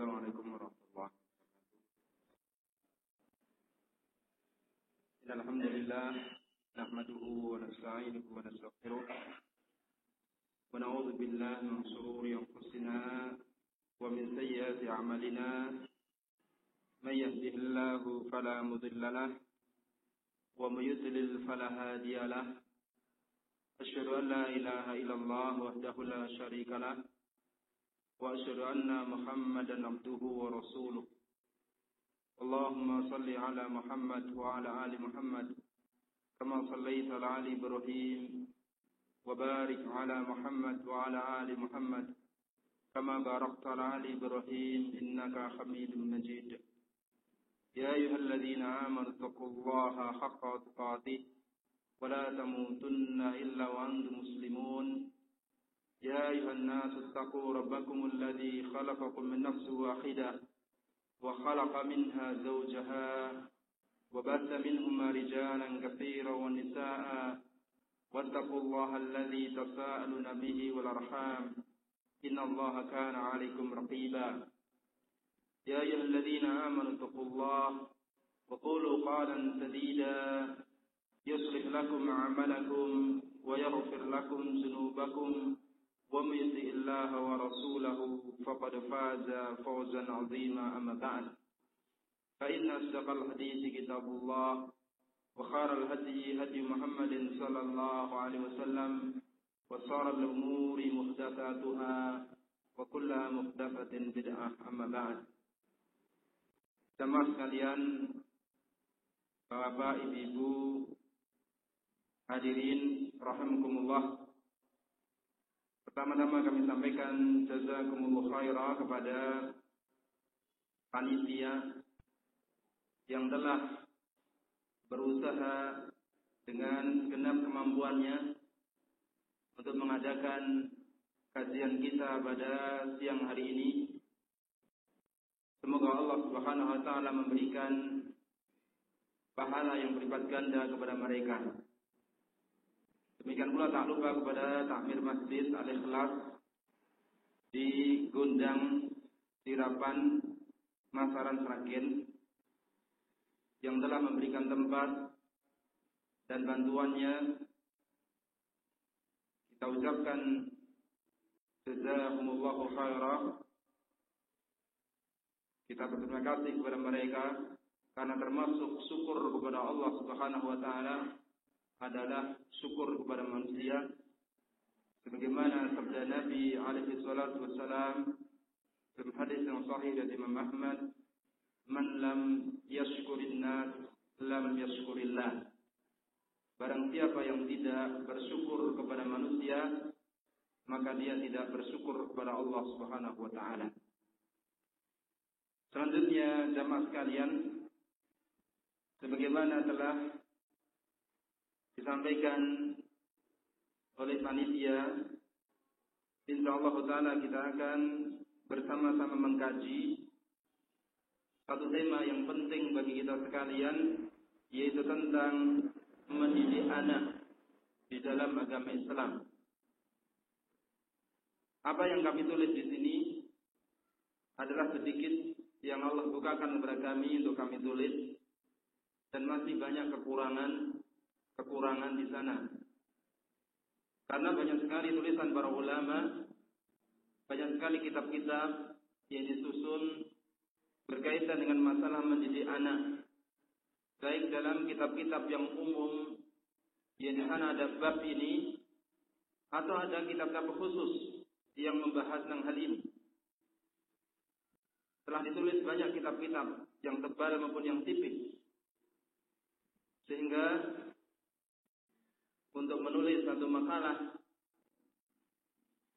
Assalamualaikum warahmatullahi wabarakatuh. Alhamdulillah nahmaduhu wa nasta'inuhu wa nastaghfiruh wa na'udzu billahi min shururi anfusina wa min sayyiati a'malina. Man yahdihillahu fala mudilla lahu wa man yudlil fala hadiya lahu. Asyhadu an la ilaha illallah wahdahu la syarika lahu wa asyhadu anna Muhammadan abduhu wa rasuluh. Allahumma salli ala Muhammad wa ala ali Muhammad kama sallaita ala ali Ibrahim wa barik ala Muhammad wa ala ali Muhammad kama barakta ala ali Ibrahim innaka Hamidum Majid. Ya ayyuhalladzina amanu taqullaha haqqa tuqatih wa la tamutunna illa wa antum muslimun. يا أيها الناس اتقوا ربكم الذي خلقكم من نفس واحدة وخلق منها زوجها وبث منهما رجالا كثيرا ونساء واتقوا الله الذي تساءلون به والأرحام إن الله كان عليكم رقيبا. يا أيها الذين آمنوا اتقوا الله وقولوا قولا سديدا يصلح لكم أعمالكم ويغفر لكم ذنوبكم ومن يطع الله ورسوله فقد فاز فوزا عظيما. أما بعد فإن أصدق الحديث كتاب الله وخير الهدي هدي محمد صلى الله عليه وسلم وشر الأمور محدثاتها وكل محدثة بدعة. أما بعد. Jemaah sekalian, Bapak, Ibu, hadirin rahimakumullah. Pertama-tama kami sampaikan jazakumullah khairah kepada panitia yang telah berusaha dengan segenap kemampuannya untuk mengadakan kajian kita pada siang hari ini. Semoga Allah Subhanahu wa taala memberikan pahala yang berlipat ganda kepada mereka. Demikian pula tak lupa kepada takmir Masjid Al-Ikhlas di Gondang Sirapan Masaran Sragen yang telah memberikan tempat dan bantuannya. Kita ucapkan jazakumullahu khairah. Kita berterima kasih kepada mereka karena termasuk syukur kepada Allah Subhanahu wa taala adalah syukur kepada manusia, sebagaimana sabda Nabi alaihi salatu wassalam dalam hadis yang sahih dari Imam Ahmad, man lam yashkurin nas lam yashkurillah. Barang siapa yang tidak bersyukur kepada manusia, maka dia tidak bersyukur kepada Allah Subhanahu wa taala. Selanjutnya jamaah sekalian, sebagaimana telah disampaikan oleh panitia, insyaallah taala kita akan bersama-sama mengkaji satu tema yang penting bagi kita sekalian, yaitu tentang mendidik anak di dalam agama Islam. Apa yang kami tulis di sini adalah sedikit yang Allah bukakan kepada kami untuk kami tulis, dan masih banyak kekurangan di sana. Karena banyak sekali tulisan para ulama, banyak sekali kitab-kitab yang disusun berkaitan dengan masalah mendidik anak. Baik dalam kitab-kitab yang umum, yang di sana ada bab ini, atau ada kitab-kitab khusus yang membahas tentang hal ini. Telah ditulis banyak kitab-kitab yang tebal maupun yang tipis, sehingga untuk menulis satu makalah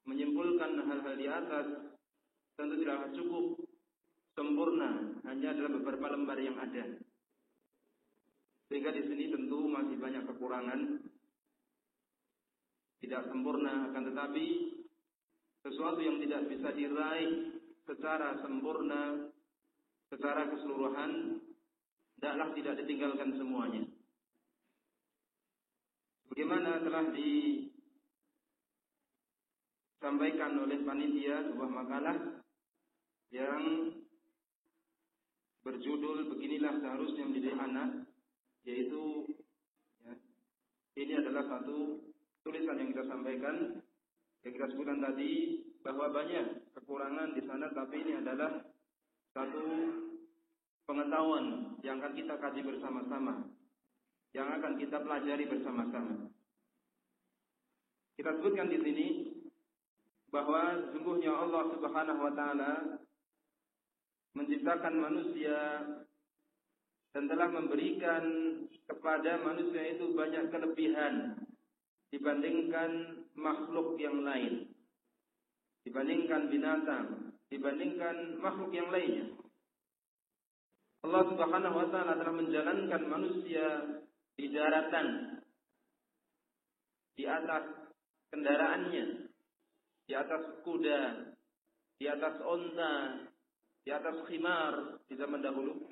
menyimpulkan hal-hal di atas tentu tidak cukup sempurna hanya dalam beberapa lembar yang ada. Sehingga di sini tentu masih banyak kekurangan, tidak sempurna, akan tetapi sesuatu yang tidak bisa diraih secara sempurna, secara keseluruhan, tidaklah tidak ditinggalkan semuanya. Bagaimana telah disampaikan oleh panitia sebuah makalah yang berjudul Beginilah Seharusnya Mendidik Anak, yaitu ya, ini adalah satu tulisan yang kita sampaikan, yang kita sebutkan tadi bahwa banyak kekurangan di sana, tapi ini adalah satu pengetahuan yang akan kita kaji bersama-sama, yang akan kita pelajari bersama-sama. Kita sebutkan di sini bahwa sesungguhnya Allah Subhanahu wa taala menciptakan manusia dan telah memberikan kepada manusia itu banyak kelebihan dibandingkan makhluk yang lain, dibandingkan binatang, dibandingkan makhluk yang lainnya. Allah Subhanahu wa taala telah menjalankan manusia di daratan, di atas kendaraannya, di atas kuda, di atas onta, di atas khimar di zaman dahulu,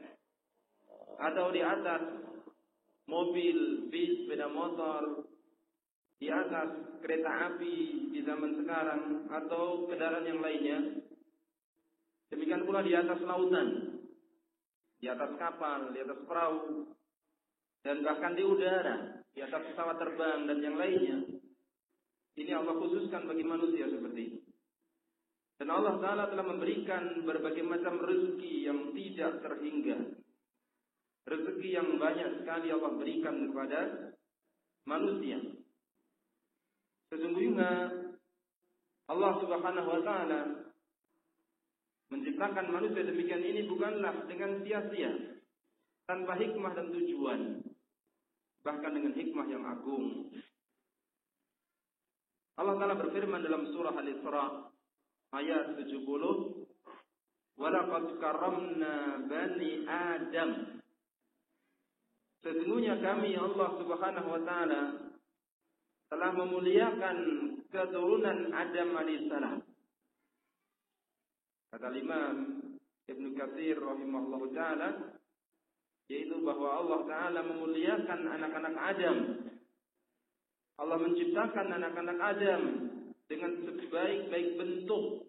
atau di atas mobil, bis, sepeda motor, di atas kereta api di zaman sekarang, atau kendaraan yang lainnya. Demikian pula di atas lautan, di atas kapal, di atas perahu, dan bahkan di udara, di atas pesawat terbang dan yang lainnya. Ini Allah khususkan bagi manusia seperti ini. Dan Allah Ta'ala telah memberikan berbagai macam rezeki yang tidak terhingga. Rezeki yang banyak sekali Allah berikan kepada manusia. Sesungguhnya Allah Subhanahu wa taala menciptakan manusia demikian ini bukanlah dengan sia-sia, tanpa hikmah dan tujuan, bahkan dengan hikmah yang agung. Allah Ta'ala berfirman dalam surah Al-Isra ayat 70, "Walaqad karramna bani Adam." Sesungguhnya kami Allah Subhanahu wa taala telah memuliakan keturunan Adam alaihissalam. Kata Imam Ibnu Katsir rahimahullahu taala, yaitu bahwa Allah Ta'ala memuliakan anak-anak Adam. Allah menciptakan anak-anak Adam dengan sebaik-baik bentuk,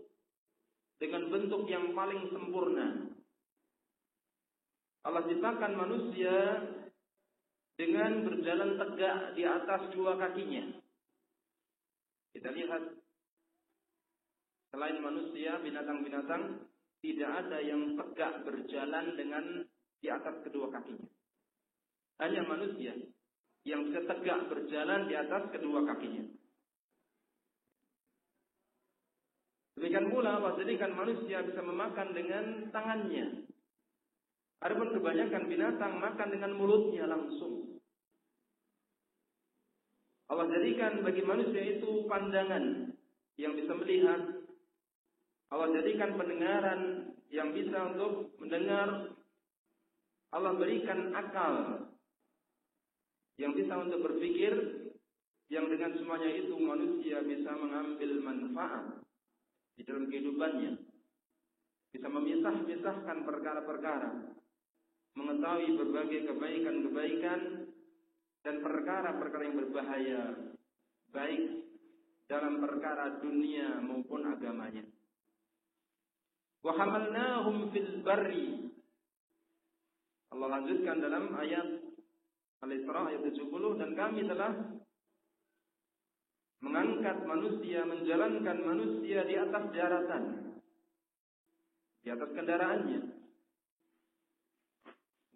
dengan bentuk yang paling sempurna. Allah ciptakan manusia dengan berjalan tegak di atas dua kakinya. Kita lihat, selain manusia, binatang-binatang tidak ada yang tegak berjalan dengan di atas kedua kakinya. Hanya manusia yang bisa tegak berjalan di atas kedua kakinya. Demikian pula Allah jadikan manusia bisa memakan dengan tangannya. Adapun kebanyakan binatang makan dengan mulutnya langsung. Allah jadikan bagi manusia itu pandangan yang bisa melihat. Allah jadikan pendengaran yang bisa untuk mendengar. Allah berikan akal yang bisa untuk berpikir, yang dengan semuanya itu manusia bisa mengambil manfaat di dalam kehidupannya. Bisa memisah-misahkan perkara-perkara, mengetahui berbagai kebaikan-kebaikan dan perkara-perkara yang berbahaya, baik dalam perkara dunia maupun agamanya. Wa hamalnahum fil barri. Allah lanjutkan dalam ayat Al-Isra ayat 70, dan kami telah mengangkat manusia, menjalankan manusia di atas daratan, di atas kendaraannya.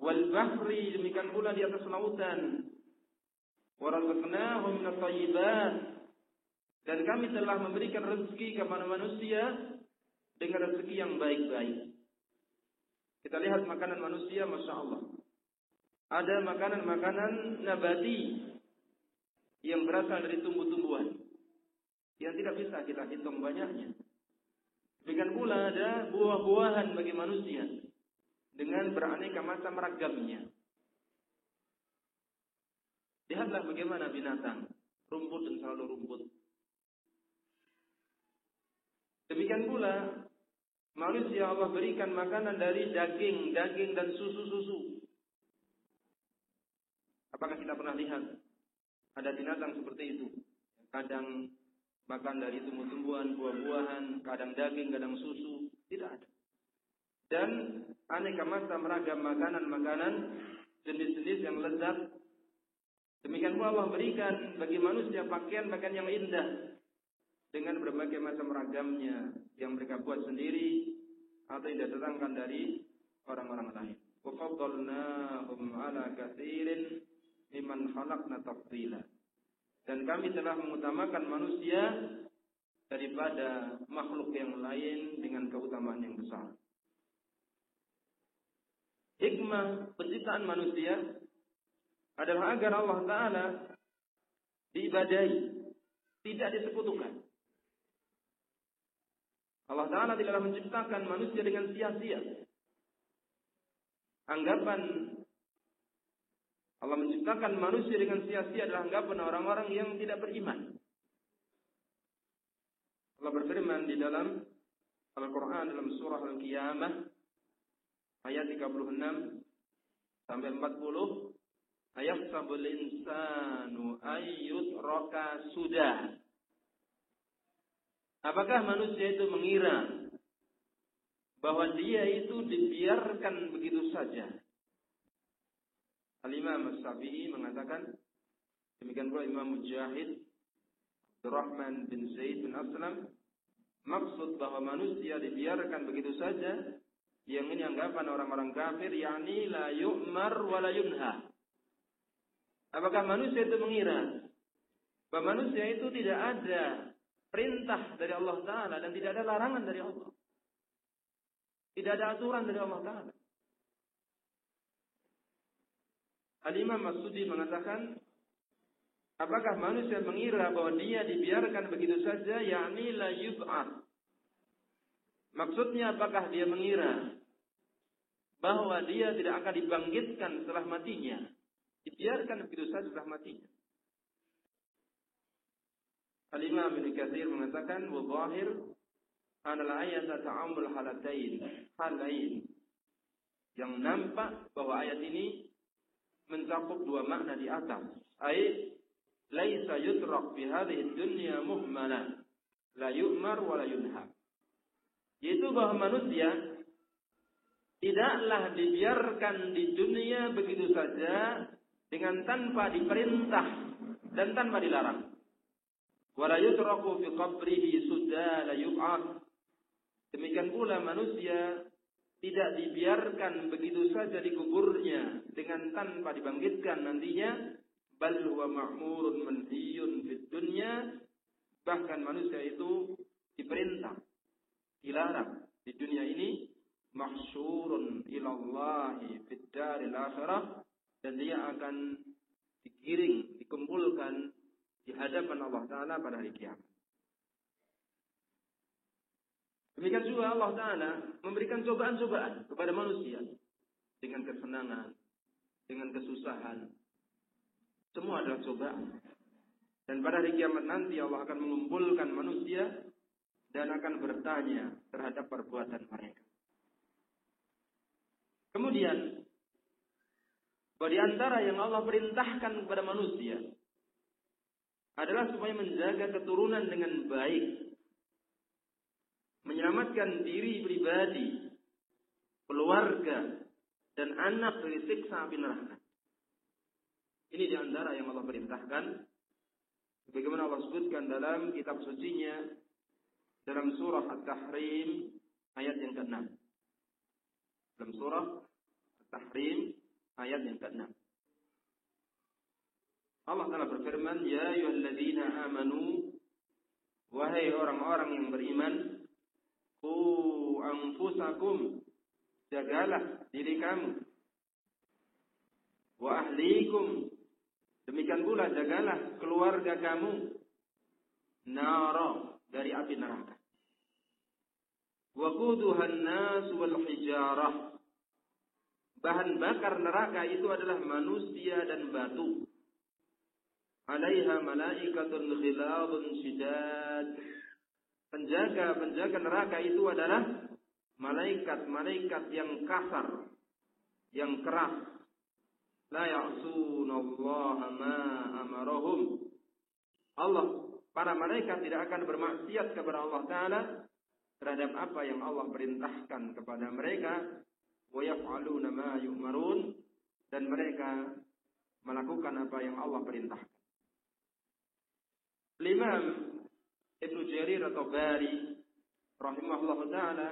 Wal bahri, demikian pula di atas lautan. Wa razaqnahum minat thayyibat, dan kami telah memberikan rezeki kepada manusia dengan rezeki yang baik-baik. Kita lihat makanan manusia, Masya Allah. Ada makanan-makanan nabati yang berasal dari tumbuh-tumbuhan yang tidak bisa kita hitung banyaknya. Demikian pula ada buah-buahan bagi manusia dengan beraneka macam ragamnya. Lihatlah bagaimana binatang, rumput dan selalu rumput. Demikian pula manusia Allah berikan makanan dari daging dan susu-susu. Apakah kita pernah lihat ada binatang seperti itu? Kadang makan dari tumbuh-tumbuhan, buah-buahan, kadang daging, kadang susu. Tidak ada. Dan aneka macam ragam makanan-makanan, jenis-jenis yang lezat. Demikian pula Allah berikan bagi manusia pakaian-pakaian yang indah dengan berbagai macam ragamnya yang mereka buat sendiri atau yang didatangkan dari orang-orang lain. Wa faddalnahum ala katsirin mimman khalaqna tafdila. Dan kami telah mengutamakan manusia daripada makhluk yang lain dengan keutamaan yang besar. Hikmah penciptaan manusia adalah agar Allah Ta'ala diibadahi, tidak disekutukan. Allah Ta'ala tidaklah menciptakan manusia dengan sia-sia. Anggapan Allah menciptakan manusia dengan sia-sia adalah anggapan orang-orang yang tidak beriman. Allah berfirman di dalam Al-Quran dalam surah Al-Qiyamah ayat 36 sampai 40. Ayahsabul insanu ayyutraka sudah. Apakah manusia itu mengira bahwa dia itu dibiarkan begitu saja? Al-Imam As-Sabi'i mengatakan, demikian pula Imam Mujahid, Abdurrahman bin Zaid bin Aslam, maksud bahwa manusia dibiarkan begitu saja, yang ini anggapan orang-orang kafir, yakni la yu'mar wa la yunha. Apakah manusia itu mengira bahwa manusia itu tidak ada perintah dari Allah Ta'ala dan tidak ada larangan dari Allah? Tidak ada aturan dari Allah Ta'ala. Al-Imam As-Sudi mengatakan, apakah manusia mengira bahwa dia dibiarkan begitu saja, yakni la yub'ats. Maksudnya apakah dia mengira bahwa dia tidak akan dibangkitkan setelah matinya? Dibiarkan begitu saja setelah matinya. Al-Imam Ibnu Katsir mengatakan, wa zahir adalah ayat ta'ammul halain. Yang nampak bahwa ayat ini mencakup dua makna di atas. Ai laisa yutrak fi hadhihi dunya muhmala, la yu'mar wa la yunha. Yaitu bahwa manusia tidaklah dibiarkan di dunia begitu saja dengan tanpa diperintah dan tanpa dilarang. Wa la yutraku fi qabrihi suda la yub'ats. Demikian pula manusia tidak dibiarkan begitu saja di kuburnya dengan tanpa dibangkitkan nantinya. Bal huwa ma'murun manhiyun fid dunya. Bahkan manusia itu diperintah, dilarang di dunia ini, mahsyurun ilallahi fid daril akhirah, dan dia akan digiring, dikumpulkan di hadapan Allah Ta'ala pada hari kiamat. Demikian juga Allah Ta'ala memberikan cobaan-cobaan kepada manusia. Dengan kesenangan, dengan kesusahan. Semua adalah cobaan. Dan pada hari kiamat nanti Allah akan mengumpulkan manusia dan akan bertanya terhadap perbuatan mereka. Kemudian, bahwa di antara yang Allah perintahkan kepada manusia adalah supaya menjaga keturunan dengan baik, menyelamatkan diri pribadi, keluarga, dan anak dari siksa api neraka. Ini di antara yang Allah perintahkan, sebagaimana Allah sebutkan dalam kitab sucinya dalam surah At-Tahrim ayat yang ke-6. Dalam surah At-Tahrim ayat yang ke-6. Allah Ta'ala berfirman, ya ayyuhalladzina amanu, wahai orang-orang yang beriman, qu anfusakum, jagalah diri kamu, wa ahlikum, demikian pula jagalah keluarga kamu, nara, dari api neraka. Wa quduhan nas wal hijarah, bahan bakar neraka itu adalah manusia dan batu. Alaiha malaikatun ghilabun syidad, penjaga-penjaga neraka itu adalah malaikat-malaikat yang kasar, yang keras. La ya'sunallaha ma amarahum. Para malaikat tidak akan bermaksiat kepada Allah Ta'ala terhadap apa yang Allah perintahkan kepada mereka. wa yaf'aluna ma yu'marun, dan mereka melakukan apa yang Allah perintahkan. Imam Ibnu Jarir At-Tabari rahimahullah taala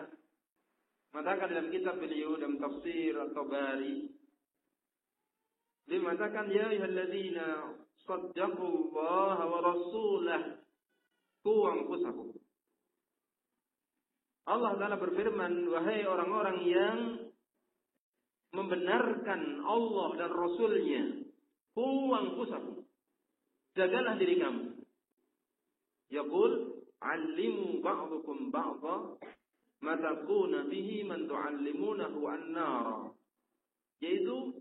mengatakan dalam kitab beliau dalam tafsir At-Tabari, dia mengatakan ya ayyuhalladzina saddaqullaha wa rasulahu qu anfusakum. Allah taala berfirman, wahai orang-orang yang membenarkan Allah dan Rasulnya, qu anfusakum, jagalah diri kamu. Yaqul allimu ba'dukum ba'dha ma takuna bihi man tu'allimunahu an-nara. Yaitu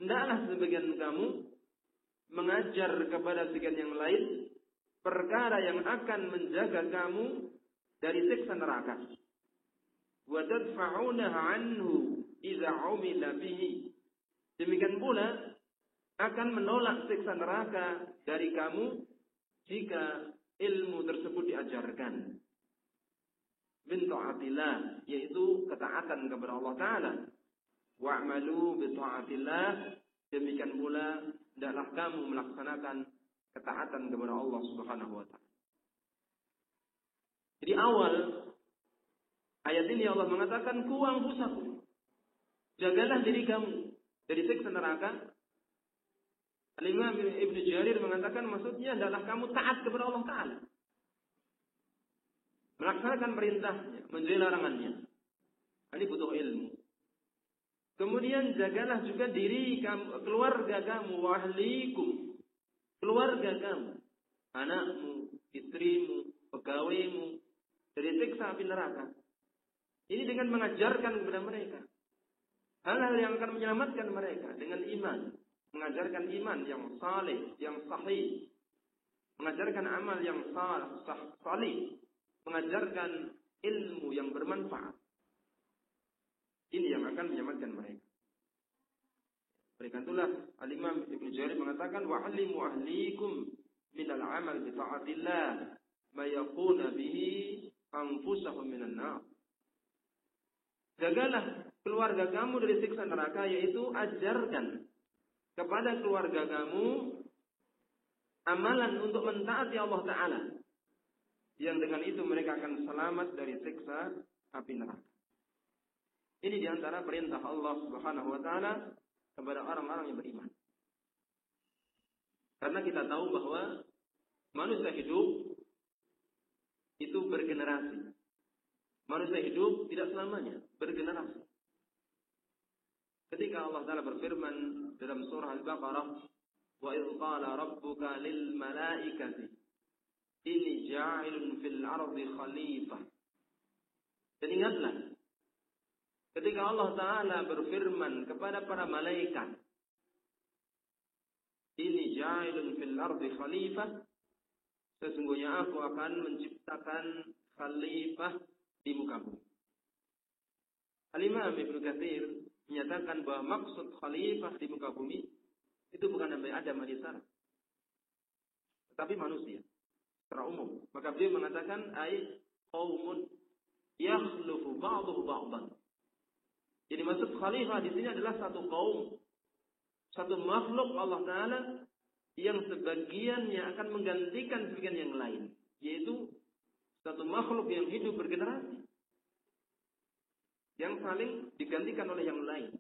hendaklah sebagian kamu mengajar kepada sebagian yang lain perkara yang akan menjaga kamu dari siksa neraka. Wa tadfa'unahu anhu idza 'umila bihi. Demikian pula akan menolak siksa neraka dari kamu jika ilmu tersebut diajarkan. Min ta'atillah, yaitu ketaatan kepada Allah Ta'ala. Wa'malu bi ta'atillah, demikian pula hendaklah kamu melaksanakan ketaatan kepada Allah Subhanahu wa taala. Jadi awal ayat ini Allah mengatakan qu anfusakum, jagalah diri kamu dari siksa neraka. Al-Imam Ibnu Jarir mengatakan maksudnya adalah kamu taat kepada Allah Ta'ala, melaksanakan perintahnya, menjauhi larangannya. Ini butuh ilmu. Kemudian jagalah juga diri kamu, keluarga kamu, wahlikum, keluarga kamu, anakmu, istrimu, pegawaimu dari siksa api neraka. Ini dengan mengajarkan kepada mereka hal-hal yang akan menyelamatkan mereka dengan iman. Mengajarkan iman yang saleh, yang sahih. Mengajarkan amal yang salih. Mengajarkan ilmu yang bermanfaat. Ini yang akan menyelamatkan mereka. Mereka itulah Al-Imam Ibnu Jarir mengatakan wa'allimu ahlikum minal amal bi ta'atillah ma yakuna bihi anfusahum minan nar. Jagalah keluarga kamu dari siksa neraka, yaitu ajarkan kepada keluarga kamu amalan untuk mentaati Allah Ta'ala, yang dengan itu mereka akan selamat dari siksa api neraka. Ini diantara perintah Allah Subhanahu wa Ta'ala kepada orang-orang yang beriman. Karena kita tahu bahwa manusia hidup itu bergenerasi. Manusia hidup tidak selamanya bergenerasi. Ketika Allah Ta'ala berfirman dalam surah Al-Baqarah, wa idh qala rabbuka lil malaikati inni ja'ilun fil ardi khalifah. Dan ingatlah ketika Allah Ta'ala berfirman kepada para malaikat, inni ja'ilun fil ardi khalifah, sesungguhnya aku akan menciptakan khalifah di muka bumi. Al-Imam Ibnu Katsir menyatakan bahwa maksud khalifah di muka bumi itu bukan Nabi Adam alaihissalam, tetapi manusia secara umum. Maka beliau mengatakan ai qaumun yakhlufu ba'dhuhu ba'dhan. Jadi maksud khalifah di sini adalah satu kaum, satu makhluk Allah Ta'ala yang sebagiannya akan menggantikan sebagian yang lain, yaitu satu makhluk yang hidup bergenerasi, yang saling digantikan oleh yang lain.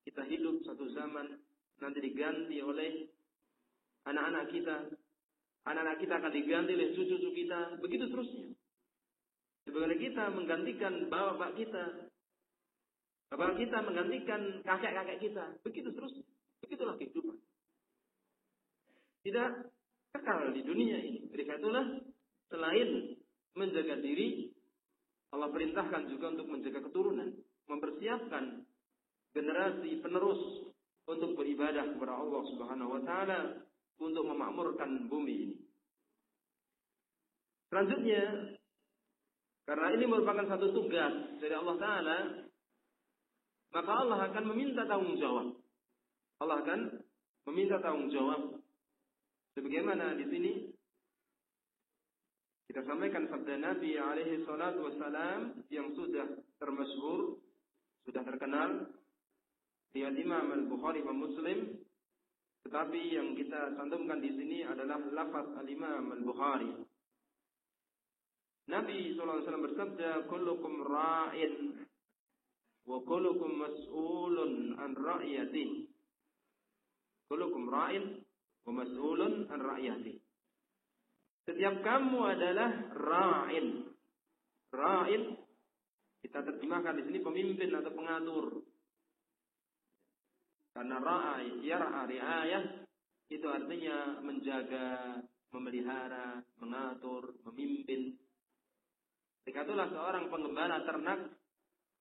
Kita hidup satu zaman, nanti diganti oleh anak-anak kita. Anak-anak kita akan diganti oleh cucu-cucu kita. Begitu terusnya. Sebagaimana kita menggantikan bapak kita, bapak kita menggantikan kakek-kakek kita. Begitu terusnya. Begitulah kehidupan. Tidak kekal di dunia ini. Mereka itulah selain menjaga diri, Allah perintahkan juga untuk menjaga keturunan, mempersiapkan generasi penerus untuk beribadah kepada Allah Subhanahu wa Ta'ala, untuk memakmurkan bumi ini. Selanjutnya, karena ini merupakan satu tugas dari Allah Ta'ala, maka Allah akan meminta tanggung jawab. Allah akan meminta tanggung jawab. Sebagaimana di sini kita sampaikan sabda Nabi alaihi salatu wassalam yang sudah termasyhur, sudah terkenal riwayat Imam Al-Bukhari dan Muslim, tetapi yang kita cantumkan di sini adalah lafaz Al-Imam Al-Bukhari. Nabi SAW bersabda, "Kullukum ra'in wa kullukum mas'ulun an ra'iyatihi." Kullukum ra'in wa mas'ulun an ra'iyatihi. Setiap kamu adalah ra'in. Ra'in kita terjemahkan di sini pemimpin atau pengatur. Karena ra'a, yar'a, ri'ayah itu artinya menjaga, memelihara, mengatur, memimpin. Itulah seorang penggembala ternak,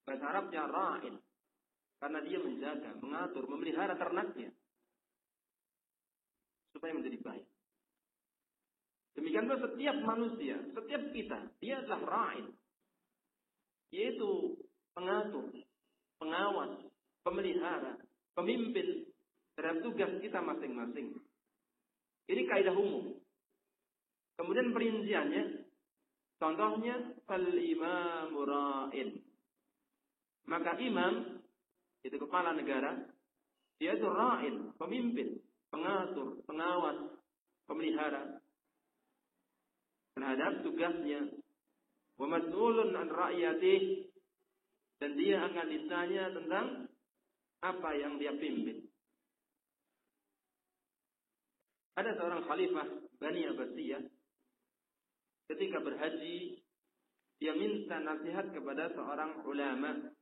bahasa Arabnya ra'in. Karena dia menjaga, mengatur, memelihara ternaknya supaya menjadi baik. Demikian pula setiap manusia, setiap kita, dia adalah ra'in. Yaitu pengatur, pengawas, pemelihara, pemimpin terhadap tugas kita masing-masing. Ini kaidah umum. Kemudian perinciannya, contohnya, fal-imamu ra'in. Maka imam, itu kepala negara, dia itu ra'in, pemimpin, pengatur, pengawas, pemelihara terhadap tugasnya. Wa mas'ulun an ra'iyatihi, dan dia akan ditanya tentang apa yang dia pimpin. Ada seorang khalifah Bani Abbasiyah ketika berhaji, dia minta nasihat kepada seorang ulama.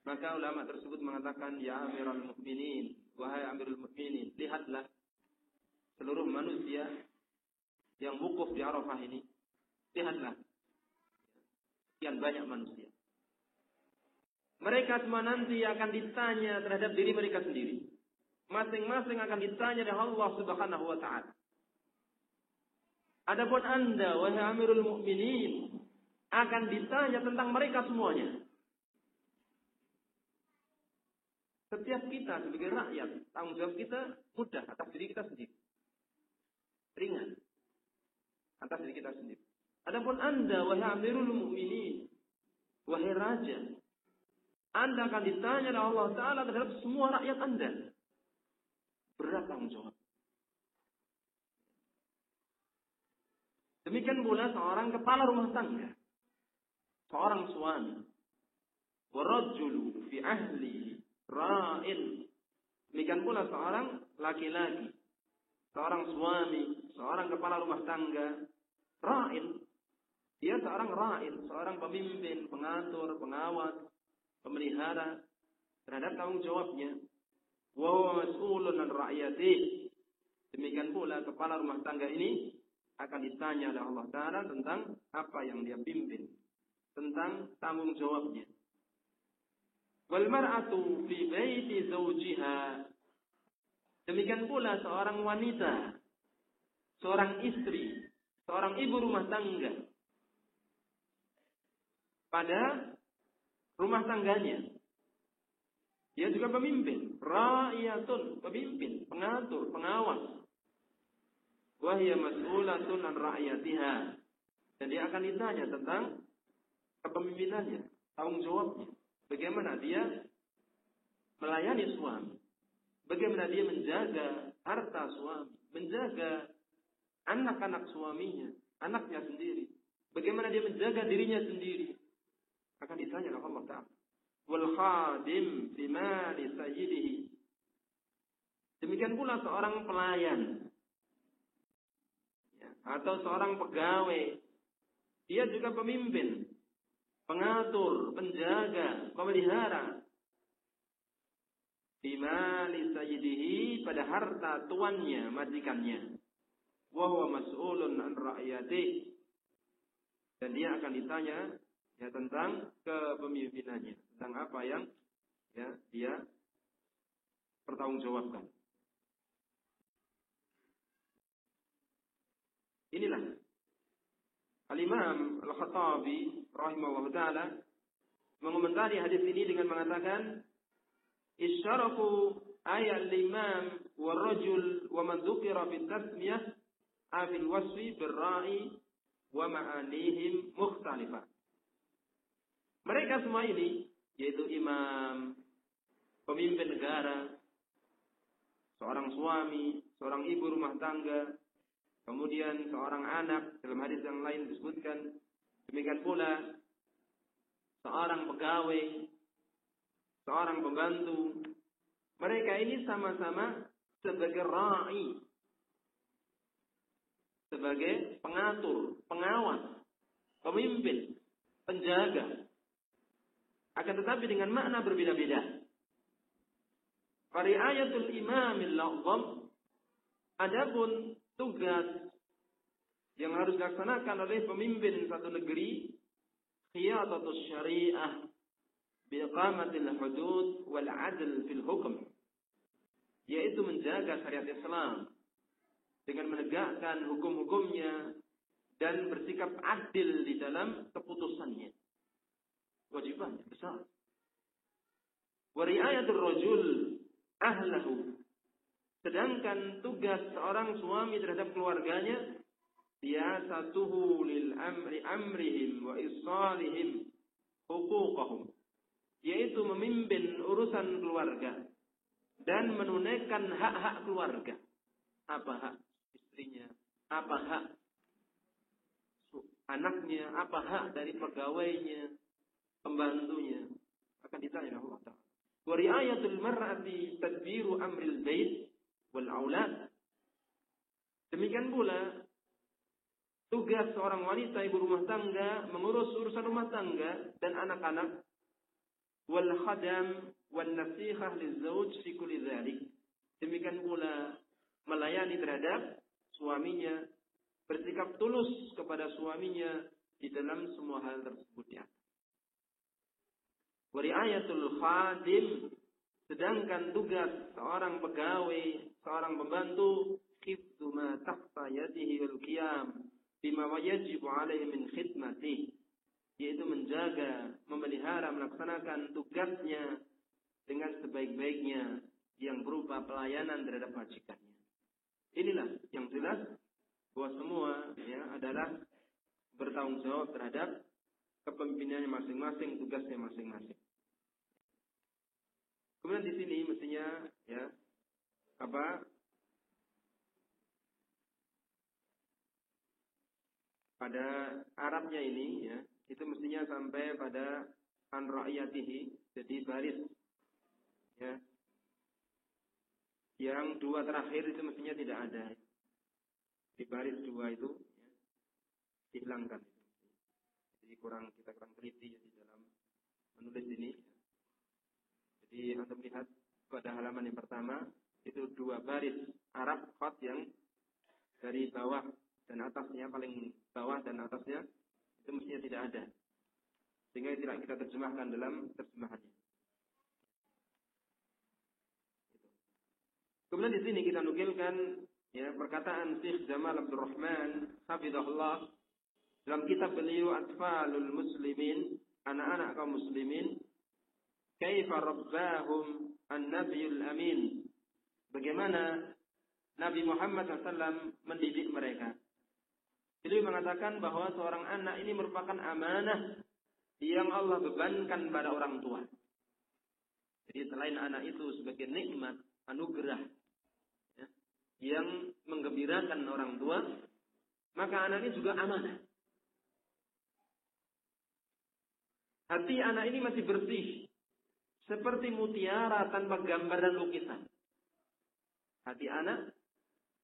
Maka ulama tersebut mengatakan, "Ya Amirul Mukminin, wahai Amirul Mukminin, lihatlah seluruh manusia yang wukuf di Arafah ini. Lihatlah, sekian banyak manusia. Mereka semua nanti akan ditanya terhadap diri mereka sendiri. Masing-masing akan ditanya oleh Allah Subhanahu wa Ta'ala. Adapun Anda, wahai Amirul Mukminin, akan ditanya tentang mereka semuanya." Setiap kita sebagai rakyat, tanggung jawab kita mudah atas diri kita sendiri. Ringan atas diri kita sendiri. Adapun Anda, wahai Amirul Mukminin, wahai raja, Anda akan ditanya oleh Allah Ta'ala terhadap semua rakyat Anda. Berat tanggung jawab. Demikian pula seorang kepala rumah tangga, seorang suami, warajulu fi ahlihi ra'in. Demikian pula seorang laki-laki, seorang suami, seorang kepala rumah tangga, ra'in. Dia seorang ra'in, seorang pemimpin, pengatur, pengawas, pemelihara terhadap tanggung jawabnya. Wa mas'ulun an ra'iyatihi. Demikian pula kepala rumah tangga ini akan ditanya oleh Allah Ta'ala tentang apa yang dia pimpin, tentang tanggung jawabnya. Wal mar'atu fi baiti zawjiha. Demikian pula seorang wanita, seorang istri, seorang ibu rumah tangga pada rumah tangganya. Dia juga pemimpin, ra'iyatun, pemimpin, pengatur, pengawas. Wa hiya mas'ulatun an ra'iyatiha. Dan dia akan ditanya tentang kepemimpinannya, tanggung jawabnya. Bagaimana dia melayani suami. Bagaimana dia menjaga harta suami. Menjaga anak-anak suaminya. Anaknya sendiri. Bagaimana dia menjaga dirinya sendiri. Akan ditanya oleh Allah Ta'ala. Wal khadim fi mali sayyidihi. Demikian pula seorang pelayan. Atau seorang pegawai. Dia juga pemimpin. Pengatur, penjaga, pemelihara. Bima li sayyidihi, pada harta tuannya, majikannya. Wa huwa mas'ulun an ra'iyatihi. Dan dia akan ditanya ya tentang kepemimpinannya, tentang apa yang ya dia pertanggungjawabkan. Inilah Al-Imam Al-Khattabi rahimahullah ta'ala mengomentari hadis ini dengan mengatakan, isyarafu ayat al-imam wa rajul wa man dzukira fi tasmiyah afil wasfi birra'i wa ma'anihim mukhtalifah. Mereka semua ini yaitu imam, pemimpin negara, seorang suami, seorang ibu rumah tangga, kemudian seorang anak, dalam hadis yang lain disebutkan, demikian pula seorang pegawai, seorang pembantu. Mereka ini sama-sama sebagai ra'i, sebagai pengatur, pengawas, pemimpin, penjaga. Akan tetapi dengan makna berbeda-beda. Fari'ayatul imamil a'zam, adapun tugas yang harus dilaksanakan oleh pemimpin satu negeri, qiyadatus syariah biiqamatil hudud wal 'adl fil hukm, yaitu menjaga syariat Islam dengan menegakkan hukum-hukumnya dan bersikap adil di dalam keputusannya. Wajibannya besar. Wa ri'ayatul rajul ahlahu, sedangkan tugas seorang suami terhadap keluarganya, siyasatuhu lil amrihim wa isalihim huquqahum, yaitu memimpin urusan keluarga dan menunaikan hak-hak keluarga. Apa hak istrinya, apa hak anaknya, apa hak dari pegawainya, pembantunya, akan ditanya Allah Ta'ala. Wa ri'ayatul mar'ati tadbiru amril bait wal aulad. Demikian pula tugas seorang wanita ibu rumah tangga mengurus urusan rumah tangga dan anak-anak, wal khadam wan nasihah lizauj fi kulli dzalik. Demikian pula melayani terhadap suaminya, bersikap tulus kepada suaminya di dalam semua hal tersebut ya. Wa ri'ayatul khadim, sedangkan tugas seorang pegawai, seorang pembantu, hifdzu ma tahta yadihi wal qiyam bima yajibu alaihi min khidmatihi, yaitu menjaga, memelihara, melaksanakan tugasnya dengan sebaik-baiknya yang berupa pelayanan terhadap majikannya. Inilah yang jelas bahwa semua ya adalah bertanggung jawab terhadap kepemimpinannya masing-masing, tugasnya masing-masing. Kemudian di sini mestinya ya pada Arabnya ini ya, itu mestinya sampai pada an ra'iyatihi, jadi baris ya. Yang dua terakhir itu mestinya tidak ada. Di baris dua itu ya, dihilangkan. Jadi kita kurang teliti ya, di dalam menulis ini. Jadi Anda melihat pada halaman yang pertama itu dua baris Arab khat yang dari bawah dan atasnya, paling bawah dan atasnya itu mestinya tidak ada, sehingga tidak kita terjemahkan dalam terjemahannya. Kemudian di sini kita nukilkan ya perkataan Syekh Jamal Abdul Rahman hafizahullah dalam kitab beliau Atfalul Muslimin, anak-anak kaum muslimin, kaifa rabbahum an-nabiyul amin, bagaimana Nabi Muhammad SAW mendidik mereka. Beliau mengatakan bahwa seorang anak ini merupakan amanah yang Allah bebankan pada orang tua. Jadi selain anak itu sebagai nikmat, anugerah ya, yang menggembirakan orang tua, maka anak ini juga amanah. Hati anak ini masih bersih, seperti mutiara tanpa gambar dan lukisan. Hati anak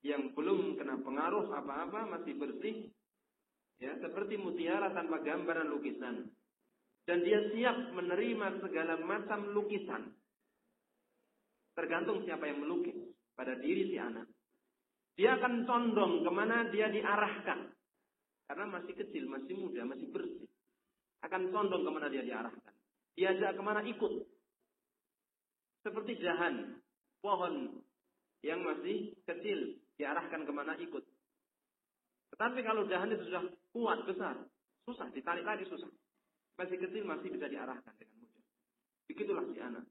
yang belum kena pengaruh apa-apa masih bersih, ya, seperti mutiara tanpa gambar dan lukisan. Dan dia siap menerima segala macam lukisan. Tergantung siapa yang melukis pada diri si anak. Dia akan condong kemana dia diarahkan. Karena masih kecil, masih muda, masih bersih. Akan condong kemana dia diarahkan. Diajak kemana ikut. Seperti jahan, pohon yang masih kecil, diarahkan kemana ikut. Tetapi kalau jahan itu sudah kuat, besar, susah, ditarik-tarik susah. Masih kecil masih bisa diarahkan dengan mudah. Begitulah si anak.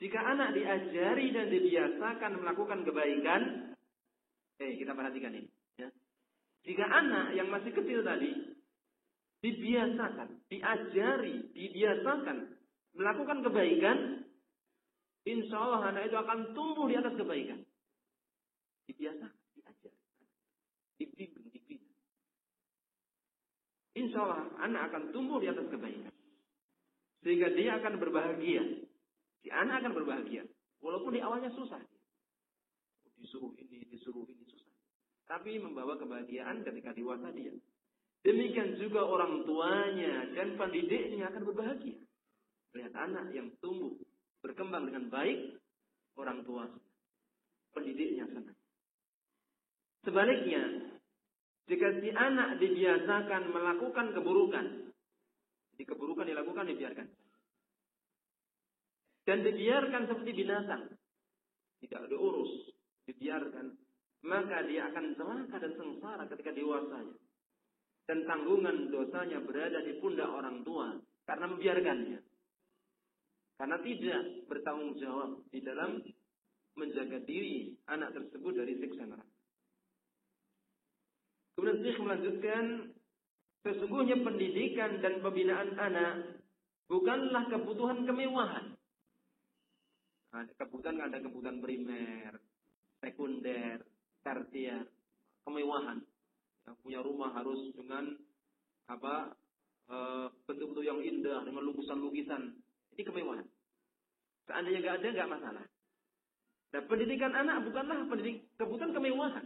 Jika anak diajari dan dibiasakan melakukan kebaikan, kita perhatikan ini. Ya. Jika anak yang masih kecil tadi dibiasakan, diajari, dibiasakan melakukan kebaikan, insya Allah anak itu akan tumbuh di atas kebaikan. Dibiasakan, diajari, dibimbing, dibina. Insya Allah anak akan tumbuh di atas kebaikan. Sehingga dia akan berbahagia. Si anak akan berbahagia. Walaupun di awalnya susah. Disuruh ini susah. Tapi membawa kebahagiaan ketika dewasa dia. Demikian juga orang tuanya dan pendidiknya akan berbahagia. Lihat anak yang tumbuh, berkembang dengan baik, orang tua, pendidiknya senang. Sebaliknya, jika si anak dibiasakan melakukan keburukan, jadi keburukan dilakukan, dibiarkan. Dan dibiarkan seperti binatang. Tidak diurus, dibiarkan. Maka dia akan celaka dan sengsara ketika dewasanya. Dan tanggungan dosanya berada di pundak orang tua. Karena membiarkannya. Karena tidak bertanggung jawab di dalam menjaga diri anak tersebut dari siksa neraka. Kemudian Syekh melanjutkan, sesungguhnya pendidikan dan pembinaan anak bukanlah kebutuhan kemewahan. Ada kebutuhan primer, sekunder, tersier, kemewahan. Yang punya rumah harus dengan bentuk-bentuk yang indah, dengan lukisan-lukisan. Ini kemewahan. Seandainya nggak ada, nggak masalah. Dan pendidikan anak bukanlah kebutuhan kemewahan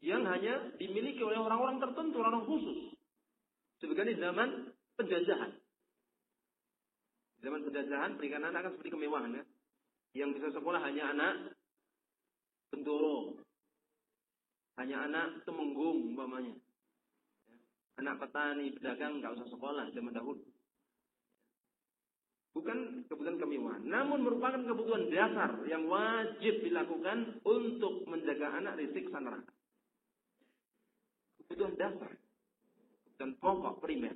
yang hanya dimiliki oleh orang-orang tertentu, orang khusus. Sebagaimana di zaman penjajahan. Di zaman penjajahan, pendidikan anak kan seperti kemewahan, ya. Yang bisa sekolah hanya anak bendoro, hanya anak temenggung umpamanya. Anak petani, pedagang nggak usah sekolah zaman dahulu. Bukan kebutuhan kemewahan, namun merupakan kebutuhan dasar yang wajib dilakukan untuk menjaga anak dari siksa neraka. Kebutuhan dasar dan pokok primer.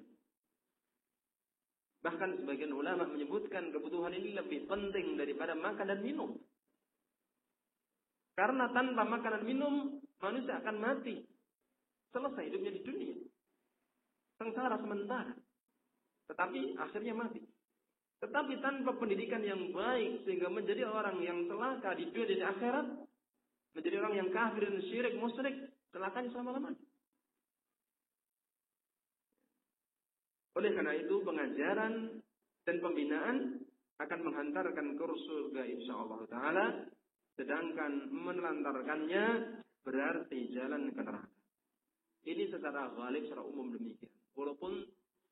Bahkan sebagian ulama menyebutkan kebutuhan ini lebih penting daripada makan dan minum. Karena tanpa makan dan minum, manusia akan mati. Selesai hidupnya di dunia. Sengsara sementara. Tetapi akhirnya mati. Tetapi tanpa pendidikan yang baik, sehingga menjadi orang yang celaka di dunia dan di akhirat, menjadi orang yang kafir dan syirik, musyrik, celakanya selama-lamanya. Oleh karena itu, pengajaran dan pembinaan akan menghantarkan ke surga insyaallah ta'ala. Sedangkan menelantarkannya berarti jalan ke neraka. Ini secara ghalib, secara umum demikian. Walaupun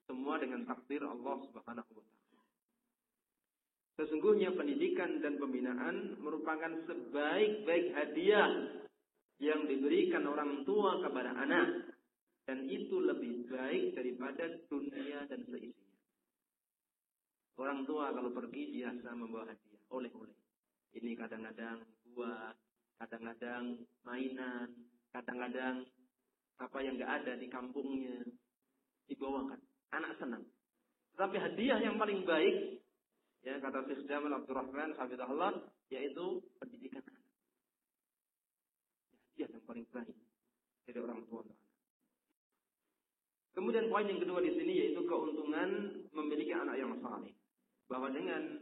semua dengan takdir Allah subhanahu wa ta'ala. Sesungguhnya pendidikan dan pembinaan merupakan sebaik-baik hadiah yang diberikan orang tua kepada anak. Dan itu lebih baik daripada dunia dan seisinya. Orang tua kalau pergi biasa membawa hadiah, oleh-oleh. Ini kadang-kadang buah, kadang-kadang mainan, kadang-kadang apa yang nggak ada di kampungnya dibawakan. Anak senang. Tetapi hadiah yang paling baik, ya kata Syekh Jamal Abdurrahman hafizahullah, yaitu pendidikan anak. Hadiah yang paling baik dari orang tua. Kemudian poin yang kedua di sini yaitu keuntungan memiliki anak yang saleh. Bahwa dengan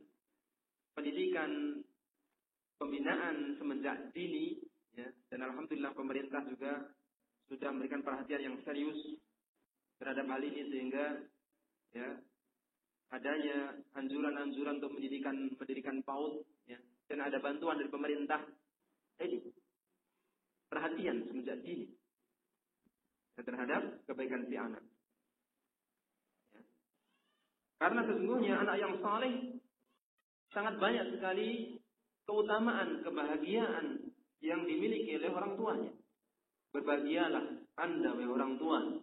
pendidikan, pembinaan semenjak dini, ya, dan alhamdulillah pemerintah juga sudah memberikan perhatian yang serius terhadap hal ini sehingga ya adanya anjuran-anjuran untuk pendidikan PAUD, ya, dan ada bantuan dari pemerintah. Ini perhatian semenjak dini terhadap kebaikan si anak. Ya. Karena sesungguhnya anak yang saleh sangat banyak sekali keutamaan, kebahagiaan yang dimiliki oleh orang tuanya. Berbahagialah Anda, wahai orang tua,